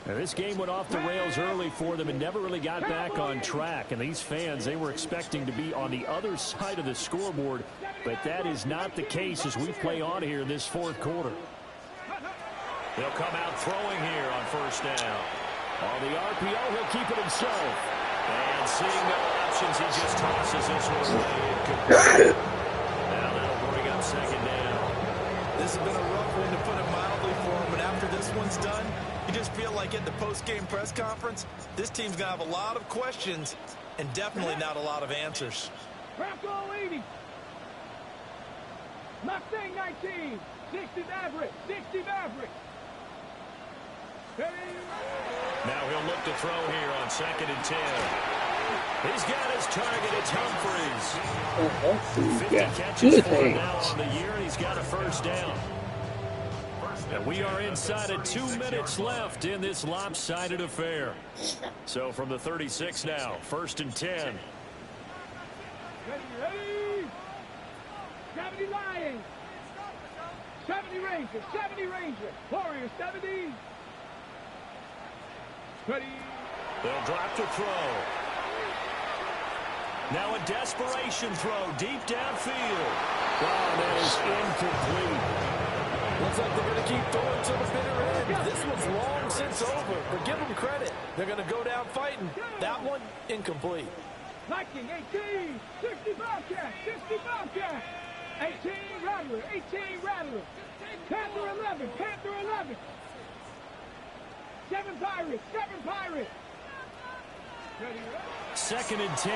Now, this game went off the rails early for them and never really got back on track. And these fans, they were expecting to be on the other side of the scoreboard, but that is not the case as we play on here in this fourth quarter. They'll come out throwing here on first down. On the RPO, he'll keep it himself. And seeing no options, he just tosses this one away. Now that'll bring up second down. This has been a rough one, to put it mildly, for him. But after this one's done, you just feel like at the post-game press conference, this team's going to have a lot of questions and definitely not a lot of answers. Bronco 80. Mustang 19. 60 Maverick. 60 Maverick. Now he'll look to throw here on 2nd and 10. He's got his target. It's Humphreys. 50 catches for him now on the year, and he's got a first down. And we are inside of 2 minutes left in this lopsided affair. So from the 36 now, 1st and 10. Ready. 70 Lions. 70 Rangers. 70 Rangers. Warriors 70. Ready. They'll drop to throw. Now a desperation throw deep downfield. Wow, that is incomplete. Looks like they're going to keep throwing to the bitter end. This one's long since over, but give them credit. They're going to go down fighting. That one, incomplete. Viking 18. 60 Bobcat. 60 Bobcat. 18 Rattler. 18 Rattler. Panther 11. Panther 11. 7 Pirates. 7 Pirates. Ready. 2nd and 10.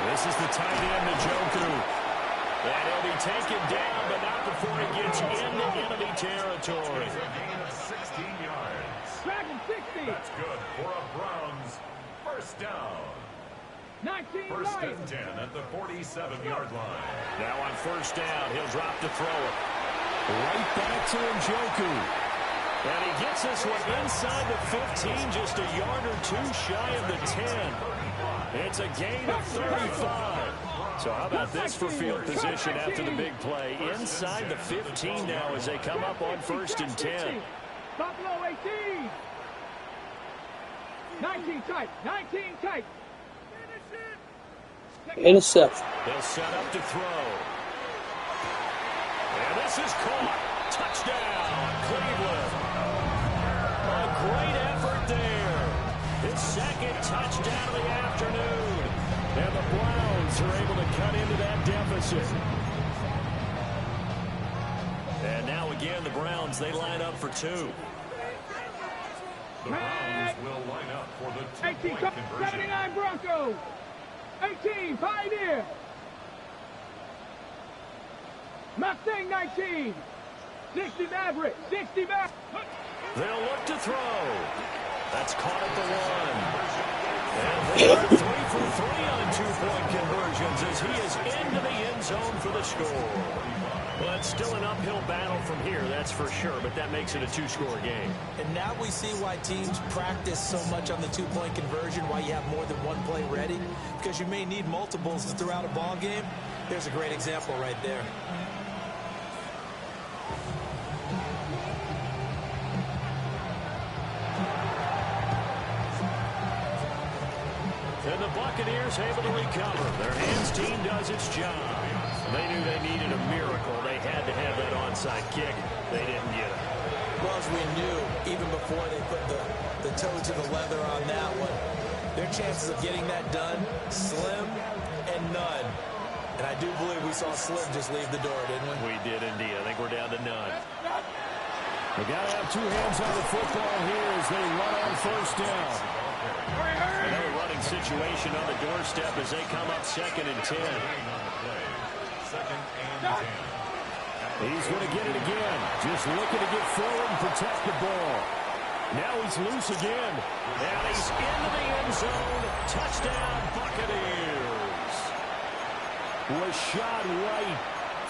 This is the tight end, Njoku. And he'll be taken down, but not before he gets into enemy territory. It's a gain of 16 yards. Dragon 60. That's good for a Browns first down. 19 First Lions. and 10 at the 47-yard line. Now on first down, he'll drop to throw it. Right back to Njoku. And he gets this one inside the 15, just a yard or two shy of the 10. It's a gain of 35. So how about this for field position after the big play? Inside the 15 now as they come up on 1st and 10. Buffalo 18. 19 tight. 19 tight. Intercept. They'll set up to throw. And this is caught. Touchdown, Cleveland. A great effort there. His 2nd touchdown of the afternoon. And the Browns are able to cut into that deficit. And now again, the Browns, they line up for 2. The Browns will line up for the 18 2-point conversion. 79 Broncos. 18 Pioneer. Mustang 19. 60 Maverick. 60 Maverick. They'll look to throw. That's caught at the 1. And they are 3 for 3 on 2-point conversions as he is into the end zone for the score. Well, it's still an uphill battle from here, that's for sure, but that makes it a 2-score game. And now we see why teams practice so much on the 2-point conversion, why you have more than one play ready, because you may need multiples throughout a ball game. There's a great example right there. And the Buccaneers able to recover. Their hands team does its job. They knew they needed a miracle. They had to have that onside kick. They didn't get it. Well, as we knew, even before they put the toe to the leather on that one, their chances of getting that done, slim and none. And I do believe we saw Slim just leave the door, didn't we? We did indeed. I think we're down to none. They got to have two hands on the football here as they run on first down. Another running situation on the doorstep as they come up 2nd and 10. He's going to get it again. Just looking to get forward and protect the ball. Now he's loose again. And he's into the end zone. Touchdown, Buccaneers. Rashad White,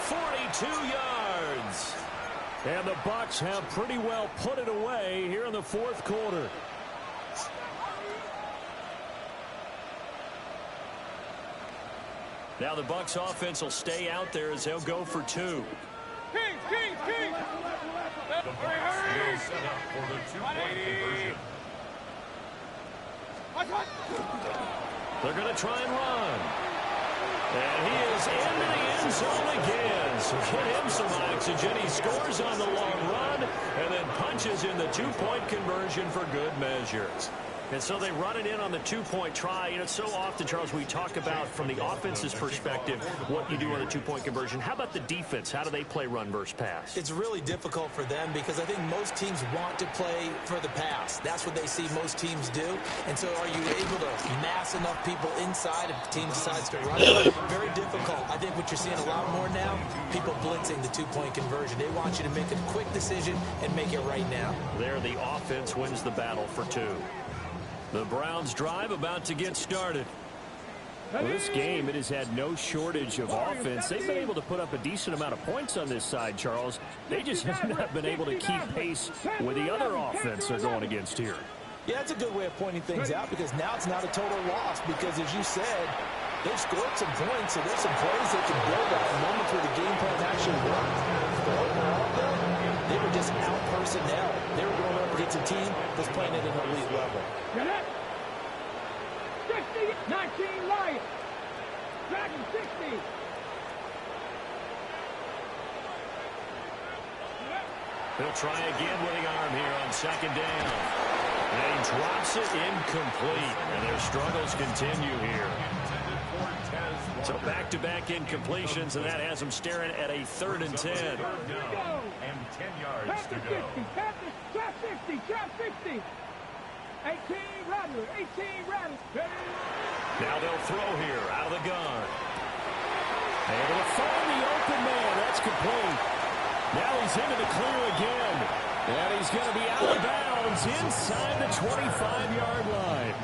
42 yards. And the Bucs have pretty well put it away here in the 4th quarter. Now the Bucs offense will stay out there as they'll go for 2. King! The Bucs will set up for the 2-point conversion. They're going to try and run. And he is into the end zone again. So get him some oxygen. He scores on the long run and then punches in the 2-point conversion for good measure. And so they run it in on the 2-point try. You know, so often, Charles, we talk about from the offense's perspective what you do on the 2-point conversion. How about the defense? How do they play run versus pass? It's really difficult for them because I think most teams want to play for the pass. That's what they see most teams do. And so are you able to mass enough people inside if the team decides to run it? Very difficult. I think what you're seeing a lot more now, people blitzing the 2-point conversion. They want you to make a quick decision and make it right now. There, the offense wins the battle for 2. The Browns drive about to get started. Well, this game, it has had no shortage of offense. They've been able to put up a decent amount of points on this side, Charles. They just have not been able to keep pace with the other offense they're going against here. Yeah, that's a good way of pointing things out because now it's not a total loss because, as you said, they've scored some points, so there's some plays they can build at moments where the game plan actually worked. But overall, though, they were just out personnel. They were going up against a team that's playing at an elite level. Get it? 60, 19 Lions. Dragon 60. He'll try again with the arm here on 2nd down. And he drops it incomplete. And their struggles continue here. So back-to-back incompletions, and that has them staring at a 3rd and 10. And 10 yards to go. Trap 60, trap 60. 18 Rattler, 18 Rattler. Now they'll throw here out of the gun. Able to find the open man. That's complete. Now he's into the clear again. And he's going to be out of bounds inside the 25-yard line.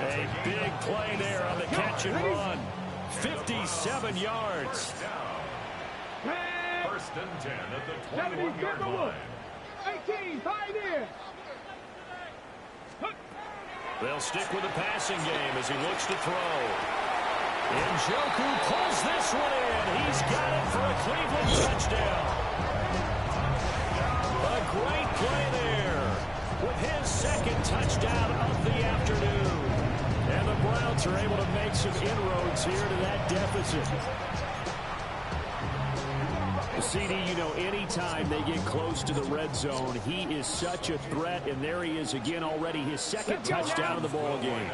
A big play there on the catch and run. 57 yards. 1st and 10 at the 21-yard line. 18, Pioneer. They'll stick with the passing game as he looks to throw. Njoku pulls this one in. He's got it for a Cleveland touchdown. A great play there with his 2nd touchdown of the afternoon. And the Browns are able to make some inroads here to that deficit. CD, you know, anytime they get close to the red zone, he is such a threat, and there he is again already, his 2nd touchdown of the ball game.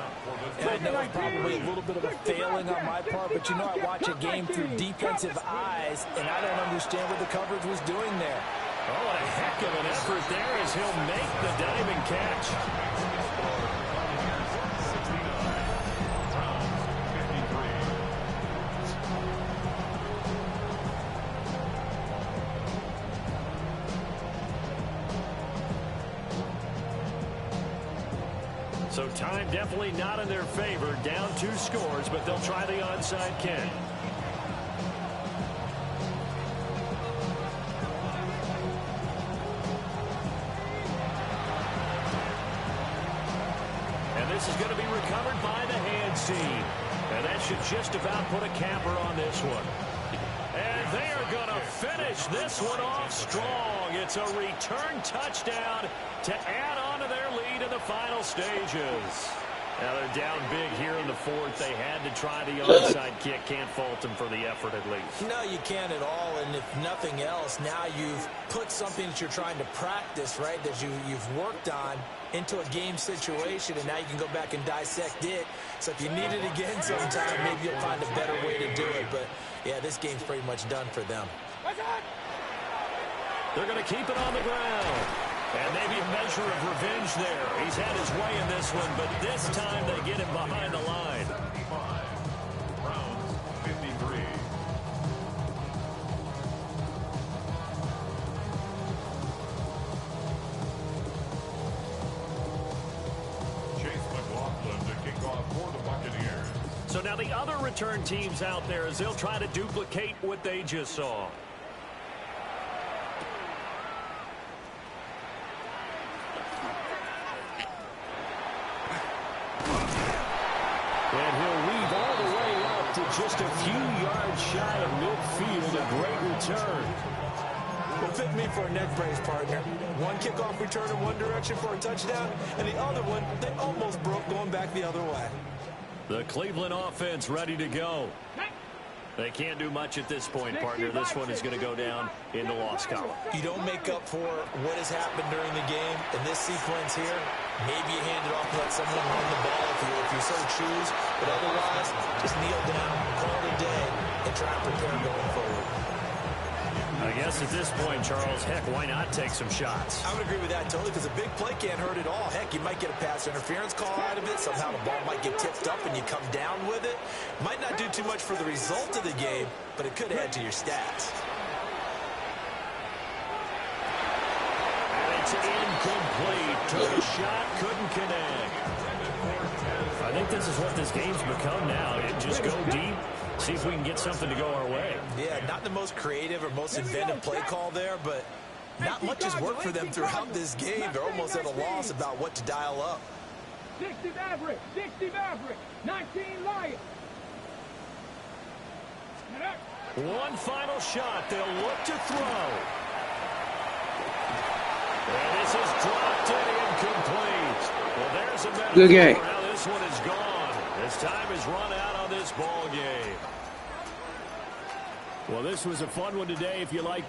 And I know it's probably a little bit of a failing on my part, but you know I watch a game through defensive eyes, and I don't understand what the coverage was doing there. Oh, what a heck of an effort there as he'll make the diving catch. So time definitely not in their favor. Down 2 scores, but they'll try the onside kick. And this is going to be recovered by the hands team. And that should just about put a capper on this one. And they are going to finish this one off strong. It's a return touchdown to add on to their lead in the final stages. Now they're down big here in the 4th. They had to try the onside kick. Can't fault them for the effort at least. No, you can't at all. And if nothing else, now you've put something that you're trying to practice, right, that you've worked on into a game situation, and now you can go back and dissect it. So if you need it again sometime, maybe you'll find a better way to do it. But, yeah, this game's pretty much done for them. They're going to keep it on the ground. And maybe a measure of revenge there. He's had his way in this one, but this time they get him behind the line. 75. Browns 53. Chase McLaughlin to kick off for the Buccaneers. So now the other return teams out there as they'll try to duplicate what they just saw. And he'll weave all the way up to just a few yards shy of midfield. A great return. Well, fit me for a neck brace, partner. One kickoff return in one direction for a touchdown, and the other one, they almost broke going back the other way. The Cleveland offense ready to go. They can't do much at this point, partner. This one is going to go down in the loss column. You don't make up for what has happened during the game. In this sequence here, maybe you hand it off and let someone run the ball if you so choose. But otherwise, just kneel down, call it a day, and try and prepare going forward. I guess at this point, Charles, heck, why not take some shots? I would agree with that totally, because a big play can't hurt at all. Heck, you might get a pass interference call out of it. Somehow the ball might get tipped up and you come down with it. Might not do too much for the result of the game, but it could add to your stats. And it's incomplete. Took a shot, couldn't connect. I think this is what this game's become now. Just go deep, see if we can get something to go our way. Yeah, not the most creative or most inventive play call there, but not much has worked for them throughout this game. They're almost at a loss about what to dial up. 60 Maverick, 19 Lions. One final shot. They'll look to throw. And this is dropped and incomplete. Well, there's a metaphor. Good game. Now this one is gone. As time is run out on this ball game. Well, this was a fun one today. If you like